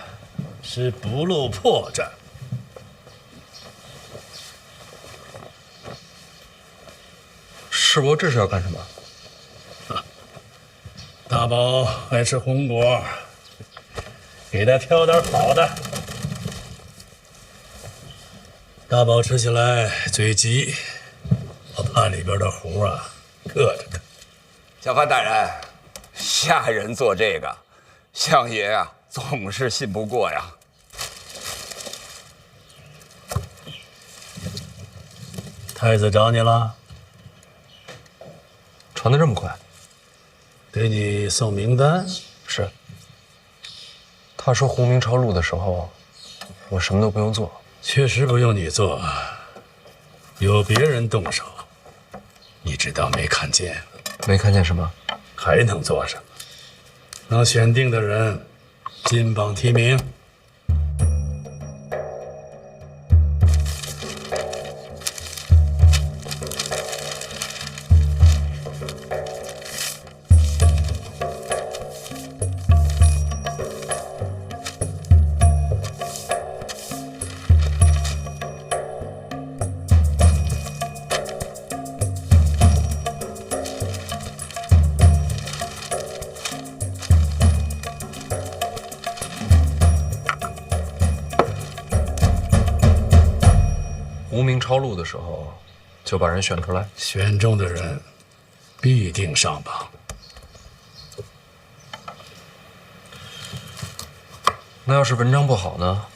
是不露破绽。师伯，这是要干什么？大宝爱吃红果，给他挑点好的。大宝吃起来嘴急，我怕里边的核啊硌着他。小范大人，下人做这个，相爷啊总是信不过呀。太子找你了？传得这么快？给你送名单。是。他说胡明超录的时候，我什么都不用做。确实不用你做，有别人动手，你你只当没看见。没看见什么？还能做什么？让选定的人金榜题名。无名抄录的时候，就把人选出来。选中的人必定上榜。那要是文章不好呢，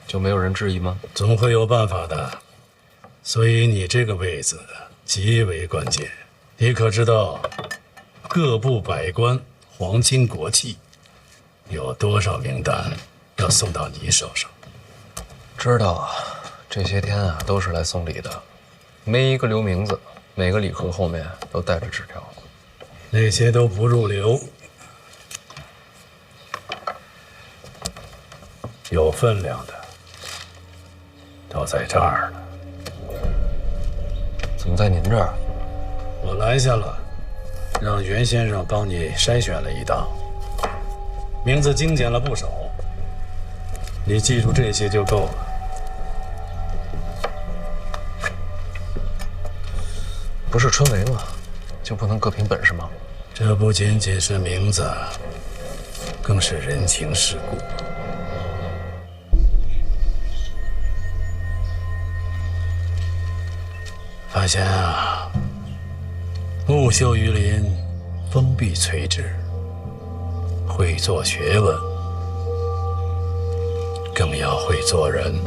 就没有人质疑吗？总会有办法的。所以你这个位子极为关键。你可知道，各部百官、皇亲国戚，有多少名单要送到你手上？知道啊。这些天啊，都是来送礼的，没一个留名字，每个礼盒后面都带着纸条。那些都不入流，有分量的都在这儿呢。怎么在您这儿？我拦下了，让袁先生帮你筛选了一道，名字精简了不少。你记住这些就够了。不是春闱吗？就不能各凭本事吗？这不仅仅是名字，更是人情世故。发现啊，木秀于林，风必摧之。会做学问，更要会做人。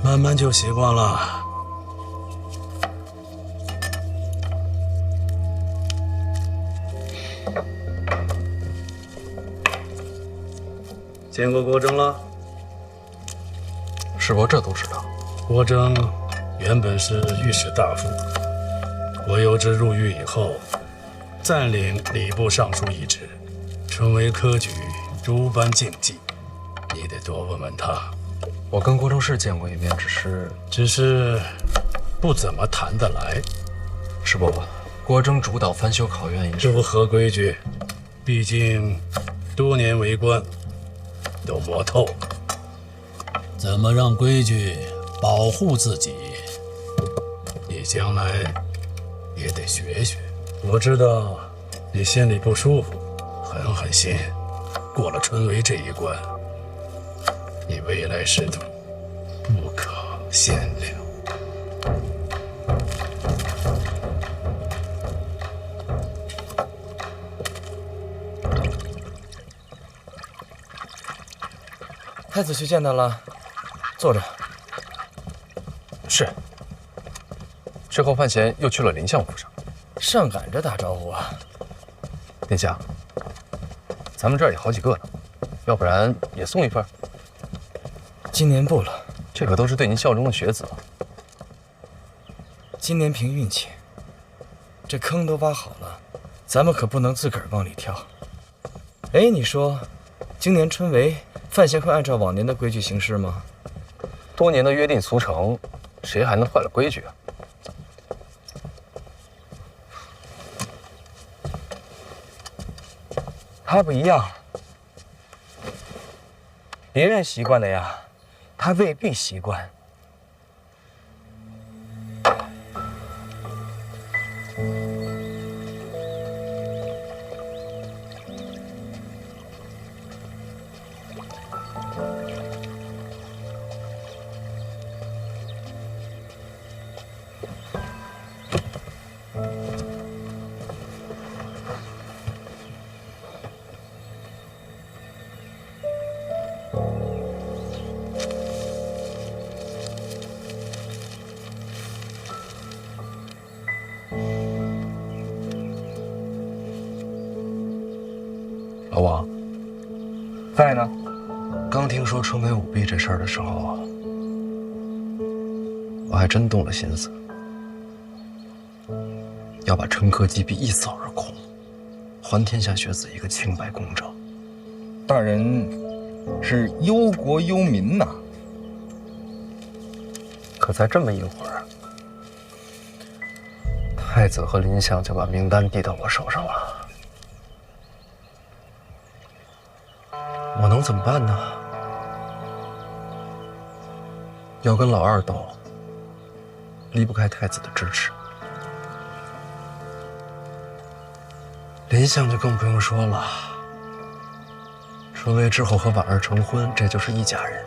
慢慢就习惯了。见过郭征了？师伯这都知道。郭征原本是御史大夫，郭攸之入狱以后，暂领礼部尚书一职，春闱科举诸般竞技，你得多问问他。我跟郭征是见过一面，只是不怎么谈得来。师伯，郭征主导翻修考院一事，这不合规矩。毕竟多年为官，都摸透了。怎么让规矩保护自己，你将来也得学学。我知道你心里不舒服，狠心。过了春闱这一关，你未来仕途不可限量。太子去见他了，坐着。是。之后范闲又去了林相府上，上赶着打招呼啊。殿下，咱们这儿也好几个呢，要不然也送一份。今年不了，这可都是对您效忠的学子啊。今年凭运气，这坑都挖好了，咱们可不能自个儿往里跳。哎，你说，今年春闱，范闲会按照往年的规矩行事吗？多年的约定俗成，谁还能坏了规矩啊？他不一样，别人习惯的呀，他未必习惯。老王，在呢。刚听说春梅舞弊这事儿的时候，我还真动了心思，要把陈科击毙一扫而空，还天下学子一个清白公正。大人是忧国忧民呐。可才这么一会儿，太子和林相就把名单递到我手上了，我能怎么办呢？要跟老二斗，离不开太子的支持。林相就更不用说了，春薇之后和婉儿成婚，这就是一家人。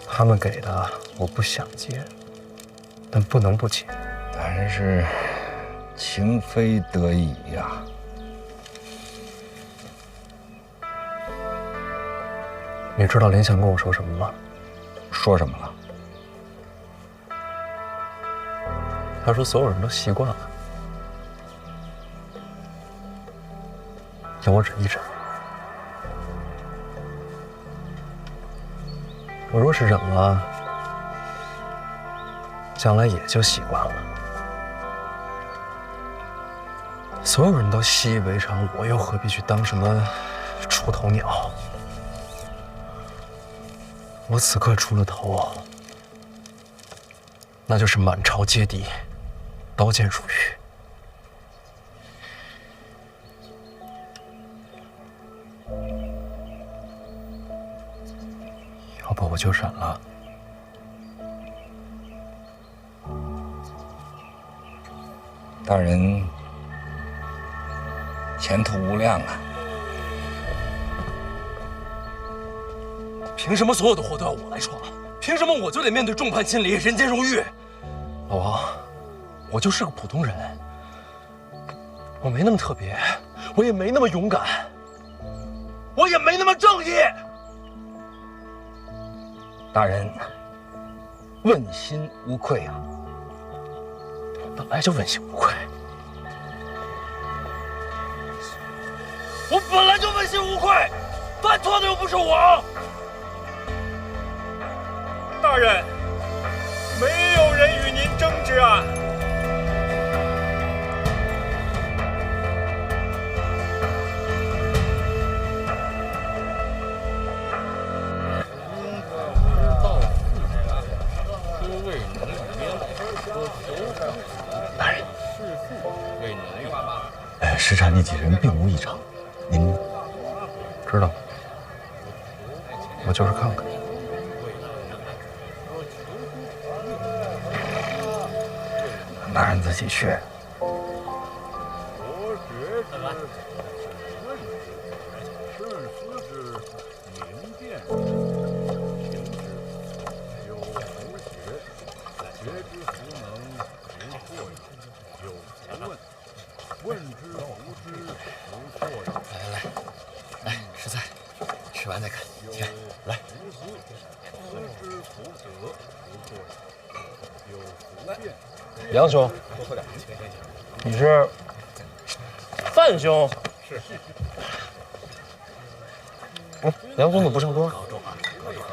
他们给的我不想接，但不能不接。大人是情非得已呀。你知道林相跟我说什么吗？说什么了？他说所有人都习惯了，要我忍一忍。我若是忍了，将来也就习惯了。所有人都习以为常，我又何必去当什么出头鸟？我此刻出了头，那就是满朝皆敌，刀剑如雨。要不我就忍了。大人前途无量啊！凭什么所有的祸都要我来闯？凭什么我就得面对众叛亲离、人间如玉？老王，我就是个普通人，我没那么特别，我也没那么勇敢，我也没那么正义。大人问心无愧啊！本来就问心无愧，我本来就问心无愧，犯错的又不是我。大人，没有人与您争执啊！大人，石产那几人并无异常，您知道，我就是看看。大人自己去。来，实在，吃完再看。起来，来。杨兄，你是范兄？是。杨兄怎么不上桌？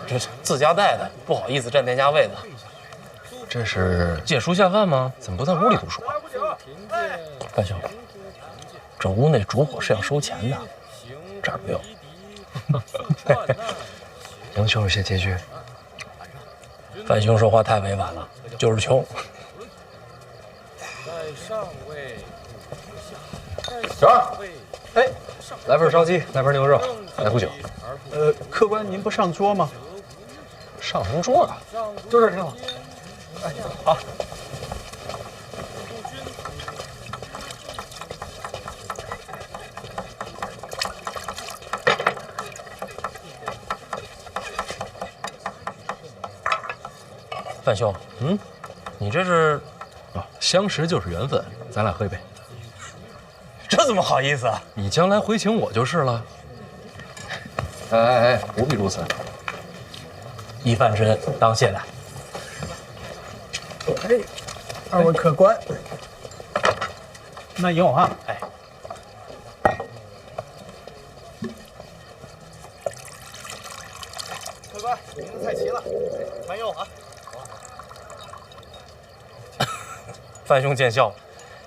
这是自家带的，不好意思占店家位子。这是借书下饭吗？怎么不在屋里读书啊？范兄，这屋内烛火是要收钱的，这儿不用。杨兄有些拮据。范兄说话太委婉了，就是穷。小二，哎，来份烧鸡，来盘牛肉，来壶酒。客官您不上桌吗？上什么桌啊？就这儿挺好。哎，好。范兄，你这是？相识就是缘分，咱俩喝一杯。这怎么好意思啊？你将来回请我就是了。哎，不必如此。一饭之恩，当谢来。哎，二位客官，那有啊。哎，范兄见笑了，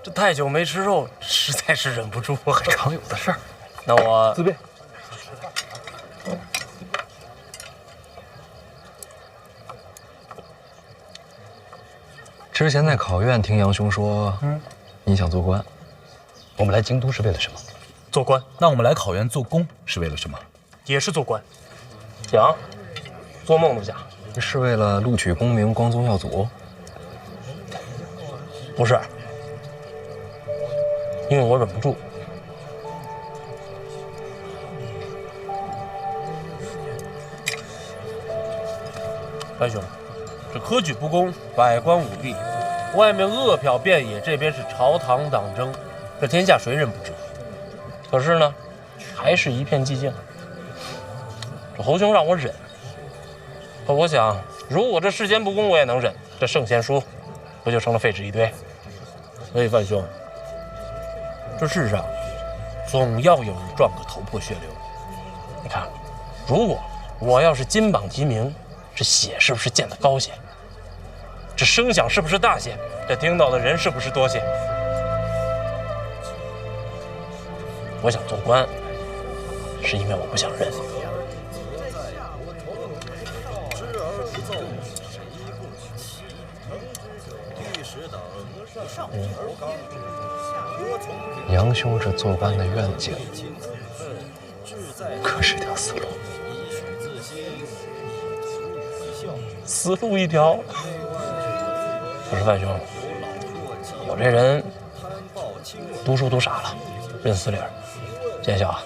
这太久没吃肉，实在是忍不住。常有的事儿。那我自便。之前在考院听杨兄说，你想做官。我们来京都是为了什么？做官。那我们来考院做工是为了什么？也是做官。想，做梦都想。是为了录取功名，光宗耀祖？不是，因为我忍不住。范兄，这科举不公，百官舞弊，外面恶殍遍野，这边是朝堂党争，这天下谁人不知？可是呢，还是一片寂静。这侯兄让我忍，可我想，如果这世间不公我也能忍，这圣贤书不就成了废纸一堆？所以范兄，这世上总要有人撞个头破血流。你看，如果我要是金榜题名，这血是不是溅得高些？这声响是不是大些？这听到的人是不是多些？我想做官，是因为我不想忍。杨兄这做官的愿景，可是条死路。死路一条。可是范兄，我这人读书读傻了，认死理儿。见笑啊。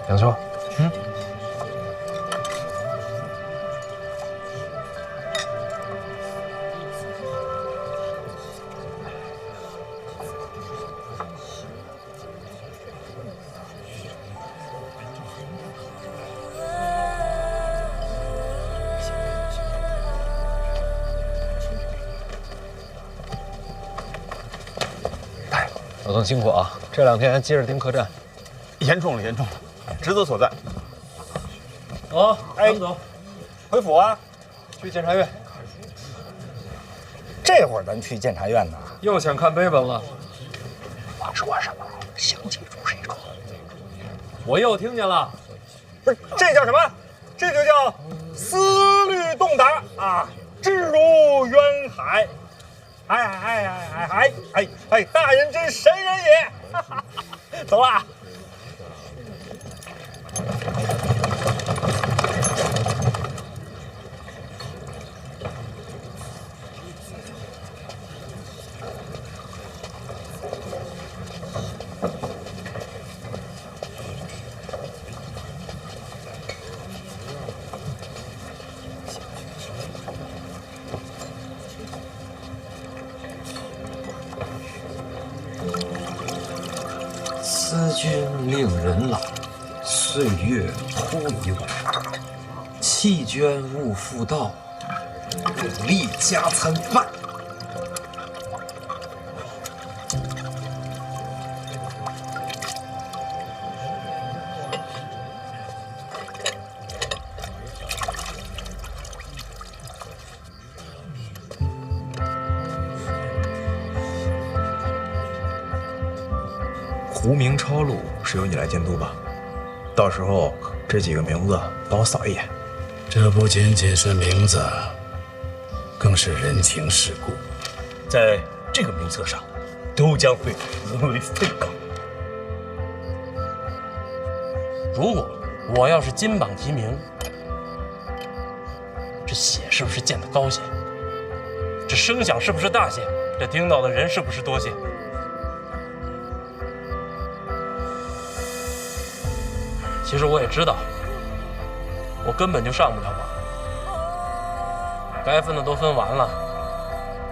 杨兄，老邓辛苦啊！这2天接着盯客栈，严重了，严重了，职责所在。走，哎，走，回府啊，去监察院。这会儿咱去监察院呢？又想看碑文了？我说什么？想记住谁住？我又听见了。不是，这叫什么？这就叫思虑洞达啊，志如渊海。哎，大人真神人也！走了。思君令人老，岁月忽已晚。弃捐勿复道，努力加餐饭。胡明超路是由你来监督吧？到时候这几个名字帮我扫一眼。这不仅仅是名字，更是人情世故。在这个名册上，都将会沦为废稿。如果我要是金榜题名，这血是不是溅得高些？这声响是不是大些？这听到的人是不是多些？其实我也知道，我根本就上不了榜，该分的都分完了，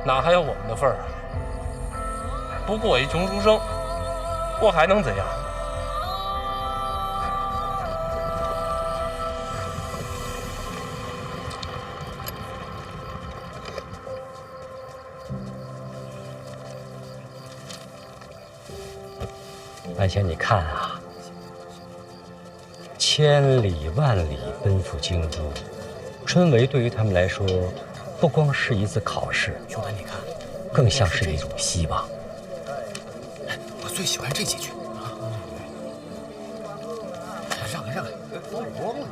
哪还有我们的份儿啊？不过我一穷书生，我还能怎样？半仙，你看啊，千里万里奔赴京都，春闱对于他们来说不光是一次考试，兄台，你看，更像是一种希望。我最喜欢这几句。让开，忘光了。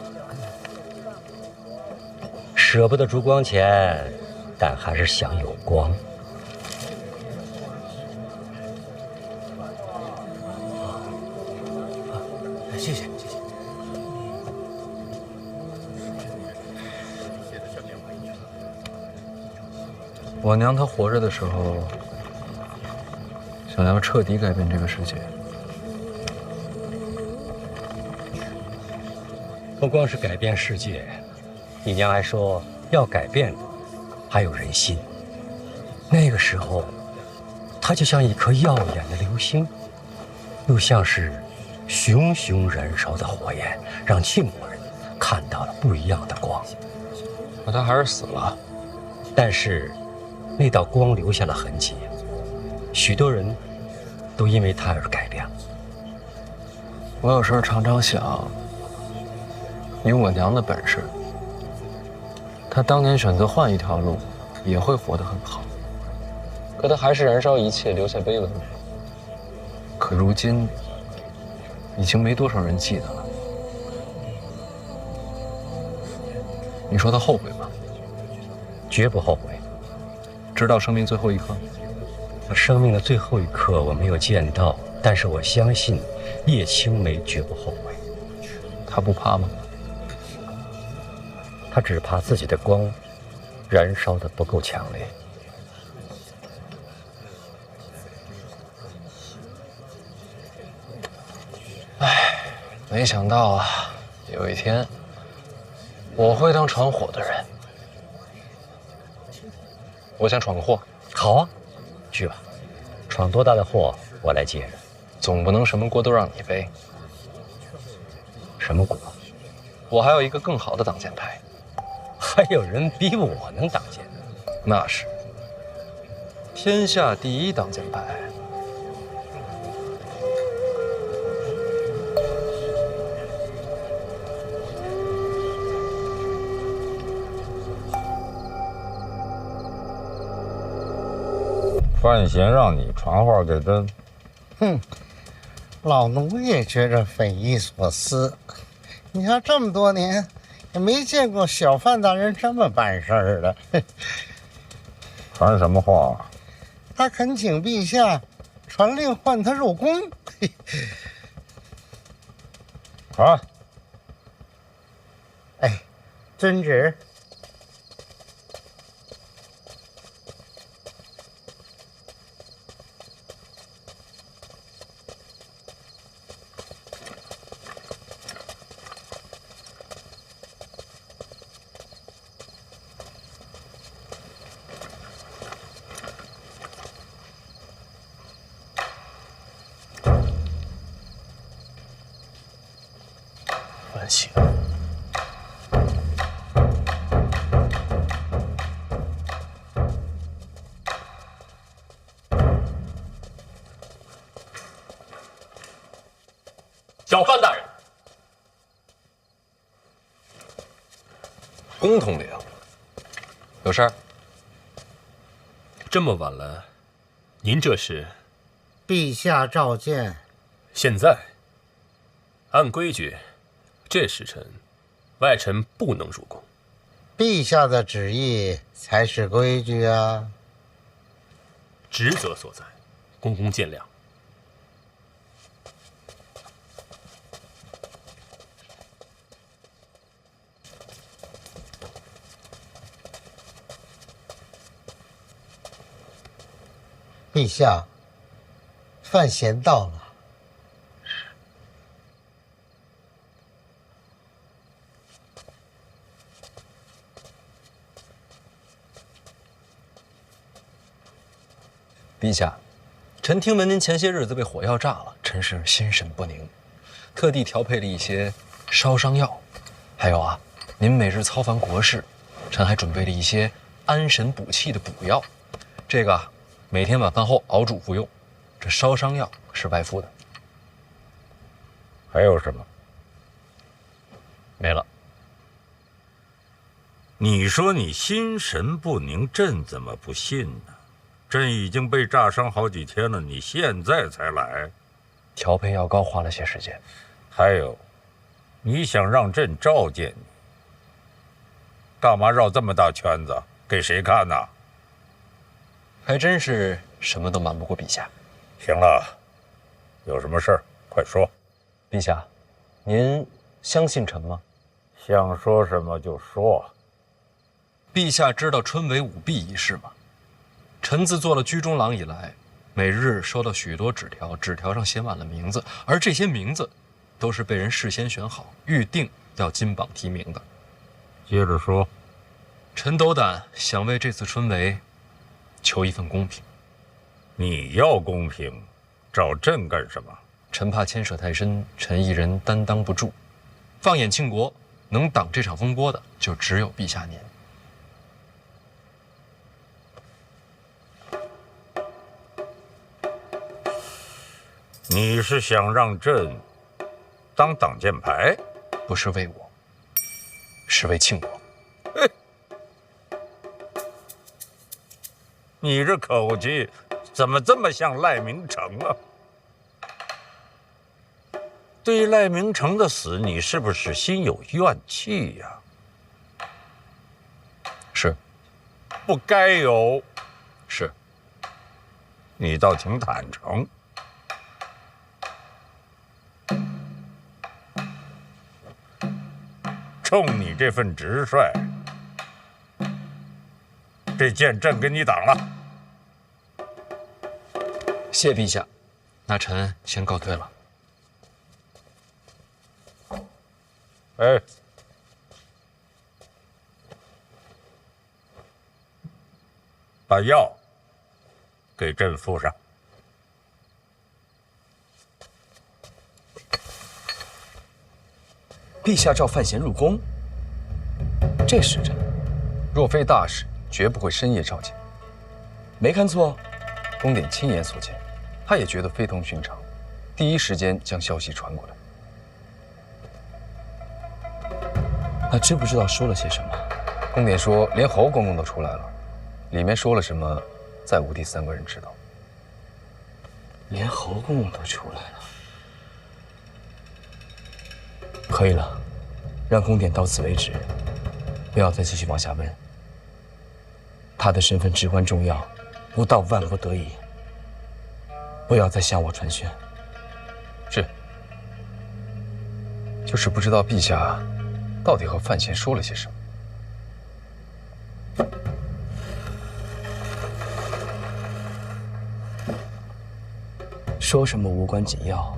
舍不得烛光钱，但还是想有光。谢谢。我娘她活着的时候，想要彻底改变这个世界。不光是改变世界，你娘还说要改变的还有人心。那个时候，她就像一颗耀眼的流星，又像是熊熊燃烧的火焰，让静默人看到了不一样的光。可她还是死了。但是，那道光留下了痕迹，许多人都因为它而改变了。我有时候常常想，以我娘的本事，她当年选择换一条路，也会活得很好。可她还是燃烧一切，留下碑文。可如今，已经没多少人记得了。你说她后悔吗？绝不后悔。直到生命最后一刻。生命的最后一刻我没有见到，但是我相信叶青梅绝不后悔。她不怕吗？她只怕自己的光燃烧的不够强烈。唉，没想到啊，有一天我会当闯祸的人。我想闯个祸。好啊，去吧，闯多大的祸我来接着。总不能什么锅都让你背。什么锅？我还有一个更好的挡箭牌。还有人比我能挡箭？那是天下第一挡箭牌。范闲让你传话给他，哼，老奴也觉着匪夷所思。你看这么多年，也没见过小范大人这么办事儿的。传什么话？他恳请陛下传令唤他入宫。传。哎，遵旨。范闲，小范大人，龚统领，有事儿？这么晚了，您这是？陛下召见。现在，按规矩，这时辰，外臣不能入宫。陛下的旨意才是规矩啊。职责所在，公公见谅。陛下，范闲到了。陛下，臣听闻您前些日子被火药炸了，臣是心神不宁，特地调配了一些烧伤药。还有啊，您每日操烦国事，臣还准备了一些安神补气的补药。这个每天晚饭后熬煮服用。这烧伤药是外敷的。还有什么？没了。你说你心神不宁，朕怎么不信呢？朕已经被炸伤好几天了，你现在才来？调配药膏花了些时间。还有，你想让朕召见你，干嘛绕这么大圈子？给谁看呢？还真是什么都瞒不过陛下。行了，有什么事儿快说。陛下，您相信臣吗？想说什么就说。陛下知道春闱舞弊一事吗？臣自做了居中郎以来，每日收到许多纸条，纸条上写满了名字，而这些名字都是被人事先选好、预定要金榜题名的。接着说。臣斗胆想为这次春闱求一份公平。你要公平，找朕干什么？臣怕牵涉太深，臣一人担当不住。放眼庆国，能挡这场风波的，就只有陛下您。你是想让朕当挡箭牌？不是为我，是为庆国。你这口气怎么这么像赖明成啊？对赖明成的死，你是不是心有怨气呀？是。不该有。是。你倒挺坦诚。冲你这份直率，这箭朕给你挡了。谢陛下，那臣先告退了。哎，把药给朕敷上。陛下召范闲入宫，这时辰，若非大事，绝不会深夜召见。没看错，宫典亲眼所见，他也觉得非同寻常，第一时间将消息传过来。他知不知道说了些什么？宫典说，连侯公公都出来了，里面说了什么，再无第三个人知道。连侯公公都出来了。可以了，让宫典到此为止，不要再继续往下问。他的身份至关重要，不到万不得已，不要再向我传讯。是。就是不知道陛下到底和范闲说了些什么。说什么无关紧要，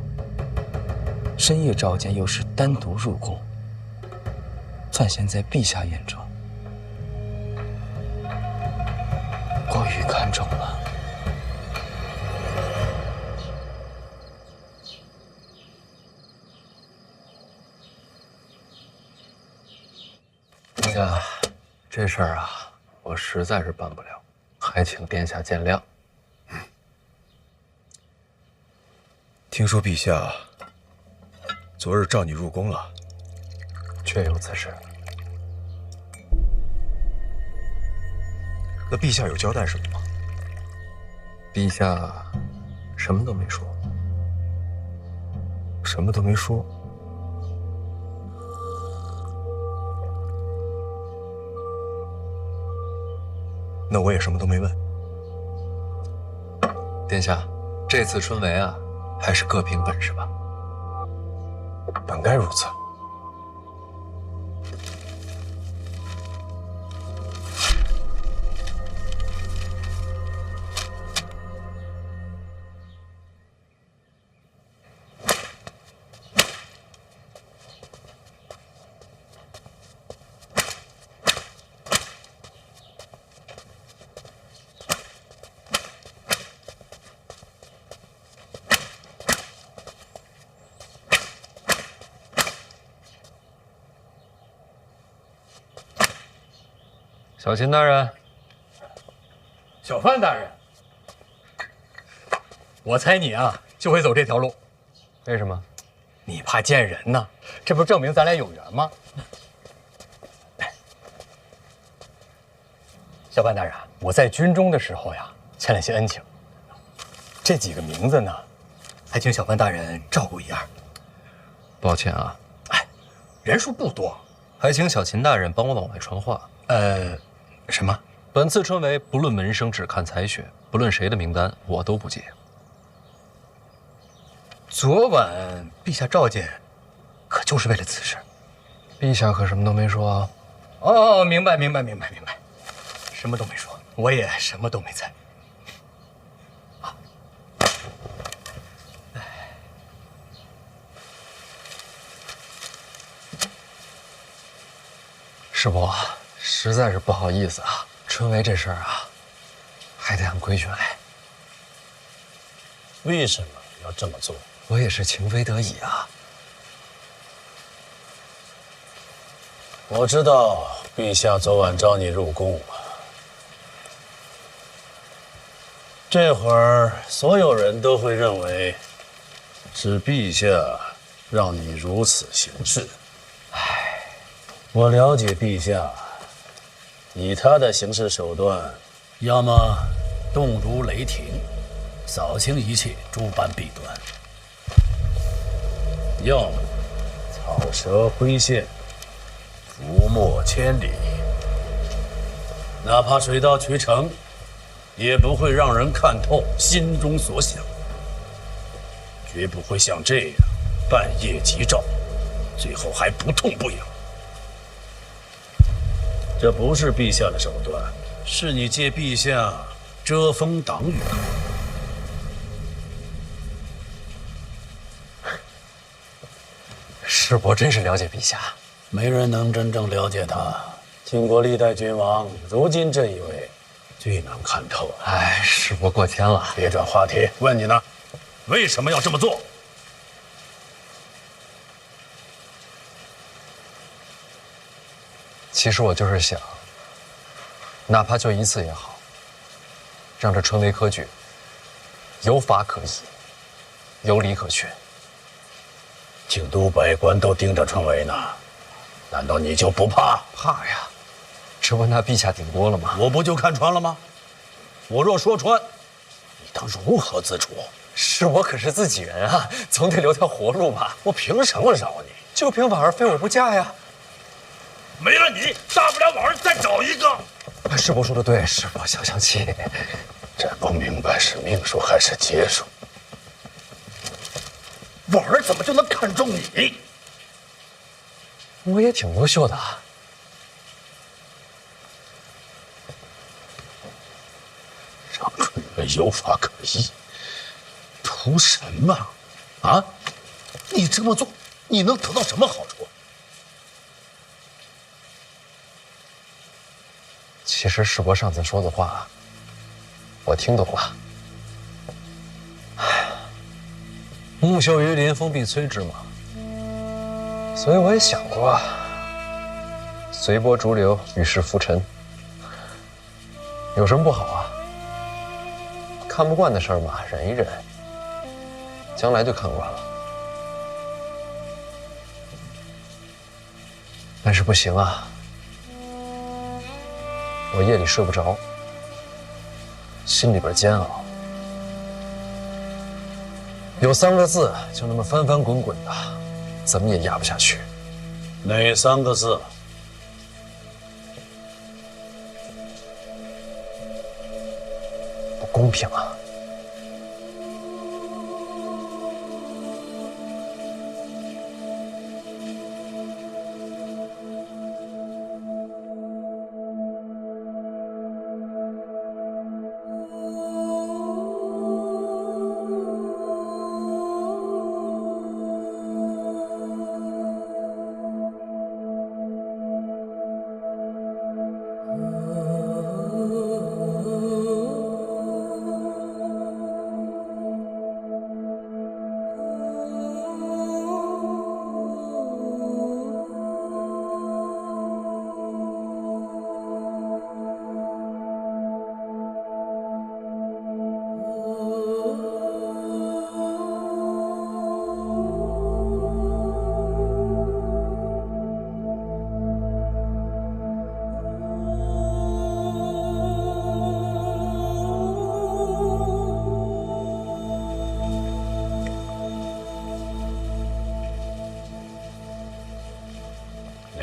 深夜召见又是单独入宫，范闲在陛下眼中过于看重了。陛下，这事儿啊，我实在是办不了，还请殿下见谅。听说陛下昨日召你入宫了，确有此事。那陛下有交代什么吗？陛下什么都没说。什么都没说。那我也什么都没问。殿下，这次春闱啊，还是各凭本事吧。本该如此。小秦大人，小范大人，我猜你啊就会走这条路。为什么？你怕见人呢？这不证明咱俩有缘吗？小范大人，我在军中的时候呀，欠了些恩情，这几个名字呢，还请小范大人照顾一二。抱歉啊，人数不多，还请小秦大人帮我往外传话。什么？本次春闱不论门生，只看才学，不论谁的名单我都不接。昨晚陛下召见，可就是为了此事。陛下可什么都没说啊。哦，明白，什么都没说，我也什么都没猜。师伯，实在是不好意思啊，春闱这事儿啊，还得按规矩来。为什么要这么做？我也是情非得已啊。我知道陛下昨晚召你入宫，这会儿所有人都会认为是陛下让你如此行事。我了解陛下，以他的行事手段，要么动如雷霆，扫清一切，诸般弊端；要么草蛇灰线，伏没千里。哪怕水到渠成，也不会让人看透心中所想，绝不会像这样半夜急召，最后还不痛不痒。这不是陛下的手段，是你借陛下遮风挡雨。师伯真是了解陛下，没人能真正了解他。经过历代君王，如今这一位最能看透。哎，师伯过谦了。别转话题，问你呢，为什么要这么做？其实我就是想，哪怕就一次也好，让这春闱科举有法可依，有理可循。京都百官都盯着春闱呢，难道你就不怕？怕呀，这不拿陛下顶锅了吗？我不就看穿了吗？我若说穿，你当如何自处？是我可是自己人啊，总得留条活路吧。我凭什么饶你？就凭婉儿非我不嫁呀。没了你，大不了往上再找一个。师伯说的对，师伯消消气。真不明白是命数还是劫数。婉儿怎么就能看中你？我也挺优秀的。让春闱有法可依，图什么？啊？你这么做，你能得到什么好处？其实师伯上次说的话，我听懂了。木秀于林，风必摧之嘛。所以我也想过，随波逐流，与世浮沉，有什么不好啊？看不惯的事儿嘛，忍一忍，将来就看惯了。但是不行啊，我夜里睡不着，心里边煎熬。有3个字，就那么翻翻滚滚的，怎么也压不下去。哪3个字？不公平啊！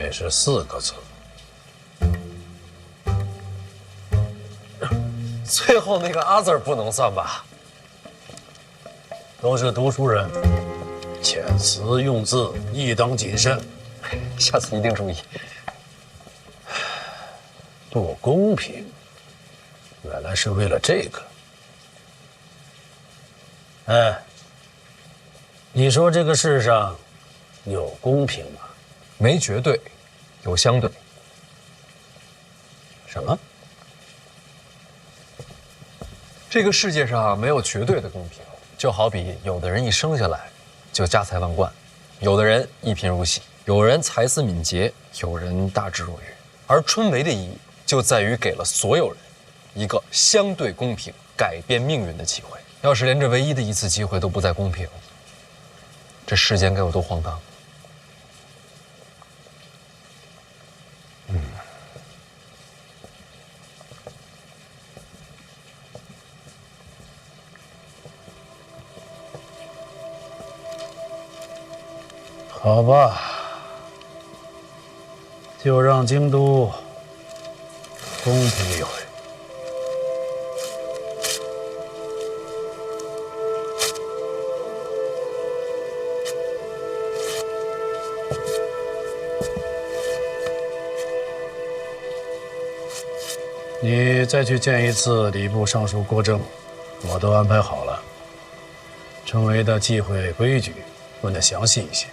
那是4个字。最后那个“阿”字不能算吧？都是读书人，遣词用字亦当谨慎。下次一定注意。不公平，原来是为了这个。哎，你说这个世上有公平吗？没绝对，有相对。什么？这个世界上没有绝对的公平，就好比有的人一生下来就家财万贯，有的人一贫如洗，有人才思敏捷，有人大智若愚。而春闱的意义就在于给了所有人一个相对公平、改变命运的机会。要是连这唯一的一次机会都不再公平，这世间该有多荒唐！好吧，就让京都公平一回。你再去见一次礼部尚书郭正，我都安排好了。春闱的忌讳规矩问得详细一些。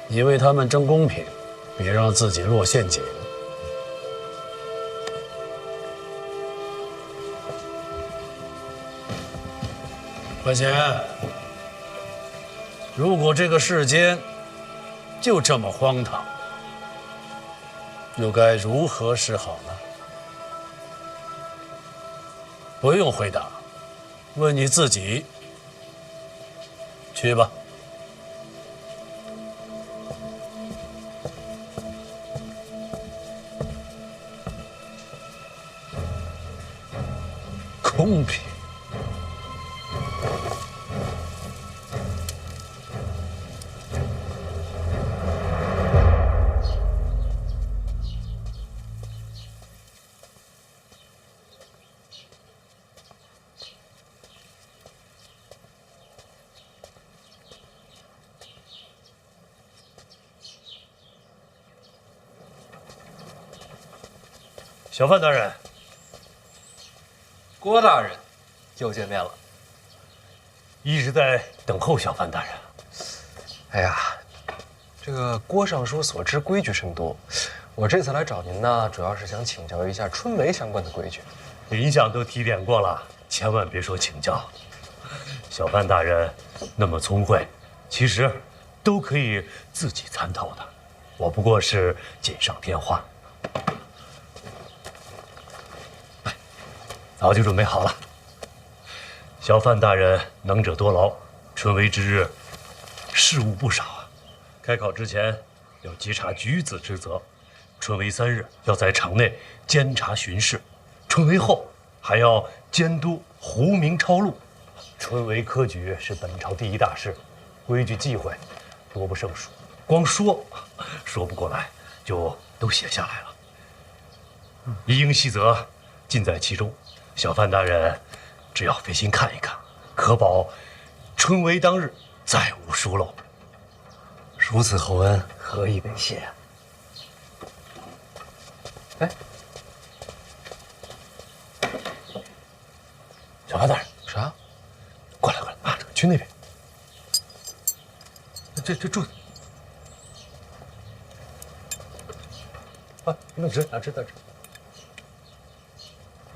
你为他们争公平，别让自己落陷阱。关贤，如果这个世间就这么荒唐，又该如何是好呢？不用回答，问你自己。去吧。公平。小范大人，郭大人，又见面了。一直在等候小范大人。哎呀，这个郭尚书所知规矩甚多，我这次来找您呢，主要是想请教一下春闱相关的规矩。林相都提点过了，千万别说请教。小范大人那么聪慧，其实都可以自己参透的，我不过是锦上添花。早就准备好了。小范大人能者多劳，春闱之日，事务不少啊。开考之前要稽查举子之责，春闱3日要在场内监察巡视，春闱后还要监督胡明抄录。春闱科举是本朝第一大事，规矩忌讳多不胜数，光说不过来，就都写下来了。一应细则尽在其中。小范大人，只要费心看一看，可保春闱当日再无疏漏。如此厚恩，何以为谢啊？哎，小范大人，啥？过来，啊，去那边。这柱子。啊，那直。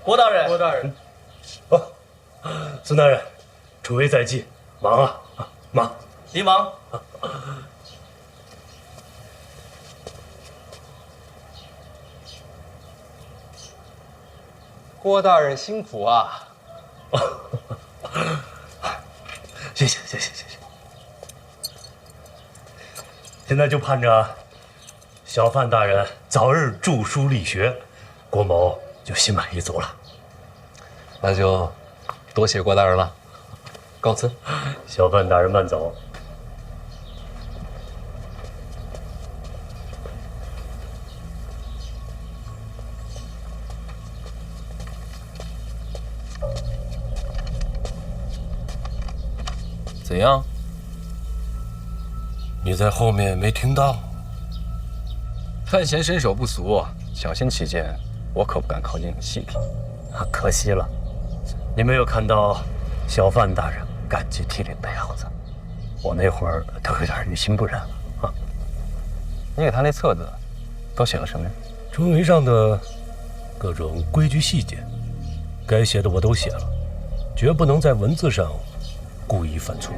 郭大人，哦，孙大人，春闱在即，忙啊，忙。您忙。郭大人辛苦啊！谢谢。现在就盼着小范大人早日著书立学，郭某就心满意足了。那就多谢郭大人了，告辞。小范大人慢走。怎样？你在后面没听到？范闲身手不俗，小心起见，我可不敢靠近细品。可惜了，你没有看到小范大人感激涕零的样子。我那会儿都有点于心不忍了啊。你给他那册子都写了什么呀？春闱上的各种规矩细节，该写的我都写了，绝不能在文字上故意犯错。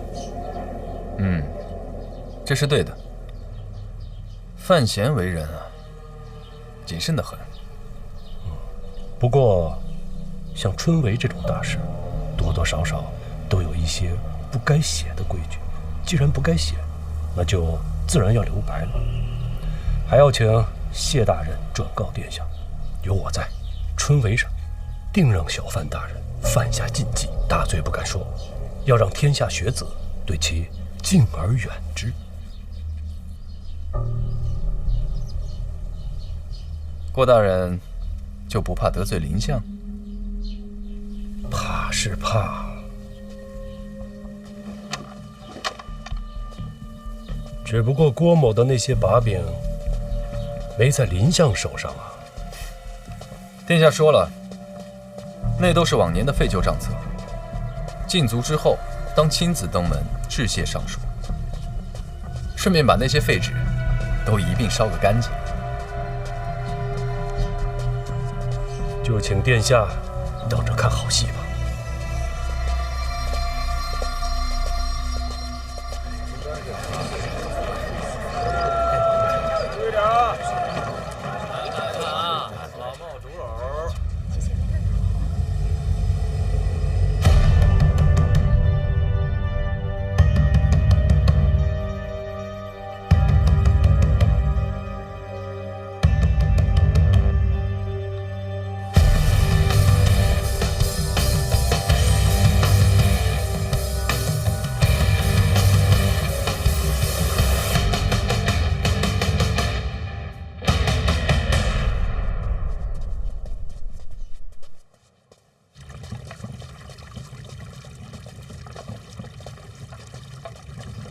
这是对的。范闲为人啊，谨慎得很。不过，像春闱这种大事，多多少少都有一些不该写的规矩。既然不该写，那就自然要留白了。还要请谢大人转告殿下，有我在，春闱上定让小范大人犯下禁忌，大罪不敢说，要让天下学子对其敬而远之。郭大人就不怕得罪林相？怕是怕，只不过郭某的那些把柄没在林相手上啊。殿下说了，那都是往年的废旧账册。禁足之后，当亲自登门致谢上书，顺便把那些废纸都一并烧个干净。就请殿下等着看好戏吧。注意点啊！老冒竹篓。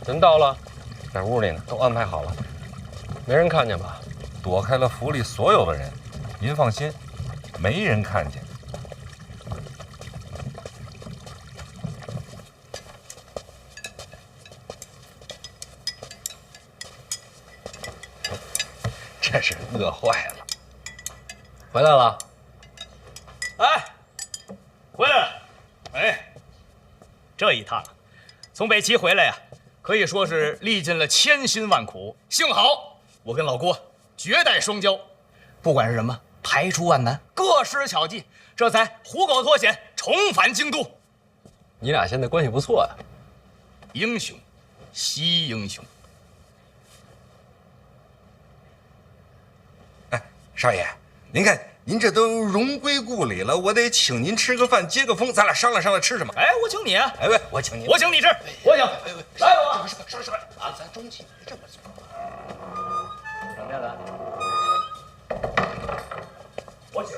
人到了，在屋里呢，都安排好了，没人看见吧？躲开了府里所有的人，您放心，没人看见。真是饿坏了。回来了。哎，回来了。哎，这一趟从北齐回来呀，可以说是历尽了千辛万苦。幸好我跟老郭绝代双骄，不管是什么排除万难，各施巧计，这才虎口脱险，重返京都。你俩现在关系不错呀。英雄惜英雄。少爷，您看您这都荣归故里了，我得请您吃个饭，接个风，咱俩商量商量吃什么。哎，我请你啊！哎喂，我请你，我请你吃，我请。来吧，是啊，咱中气这么做。什么呀，咱？我请。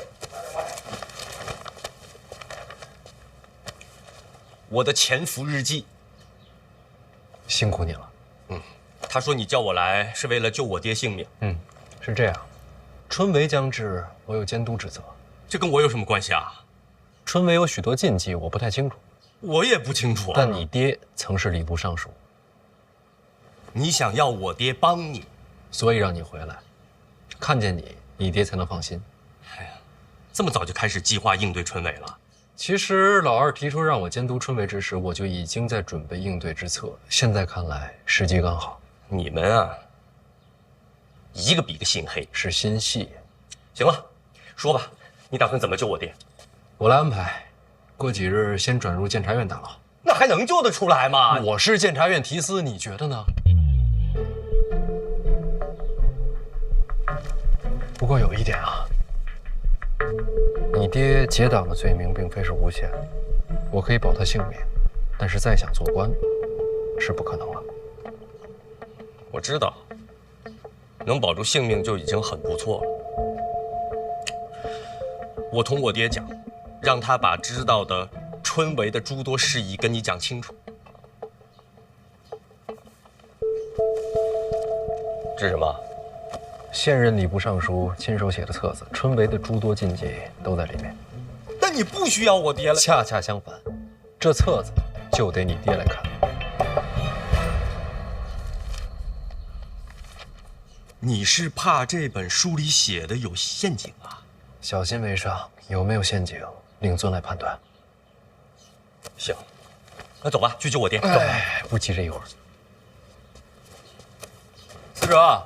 我的潜伏日记。辛苦你了。他说你叫我来是为了救我爹性命。是这样。春闱将至，我有监督职责。这跟我有什么关系啊？春闱有许多禁忌，我不太清楚。我也不清楚啊。但你爹曾是礼部尚书。你想要我爹帮你，所以让你回来，看见你爹才能放心。哎呀，这么早就开始计划应对春闱了？其实老二提出让我监督春闱之时，我就已经在准备应对之策。现在看来，时机刚好。你们啊，一个比一个心黑，是心细。行了，说吧，你打算怎么救我爹？我来安排，过几日先转入监察院大牢。那还能救得出来吗？我是监察院提司，你觉得呢？不过有一点啊，你爹结党的罪名并非是无限，我可以保他性命，但是再想做官，是不可能了。我知道，能保住性命就已经很不错了。我同我爹讲，让他把知道的春闱的诸多事宜跟你讲清楚。是什么？现任礼部尚书亲手写的册子，春闱的诸多禁忌都在里面。但你不需要我爹了。恰恰相反，这册子就得你爹来看。你是怕这本书里写的有陷阱啊？小心为上，有没有陷阱，令尊来判断。行，那走吧，去救我爹。哎，不急这一会儿。司者，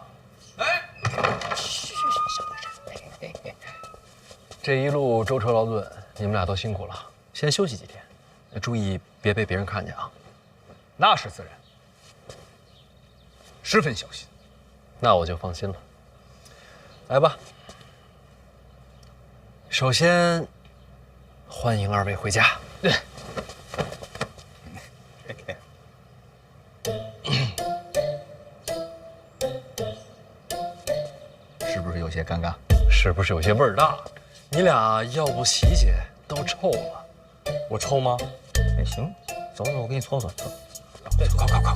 这一路舟车劳顿，你们俩都辛苦了，先休息几天，注意别被别人看见啊。那是自然，十分小心。那我就放心了。来吧，首先欢迎二位回家。是不是有些尴尬？是不是有些味儿大？你俩要不洗洗，都臭了。我臭吗？哎，行，走走，我给你搓搓。快！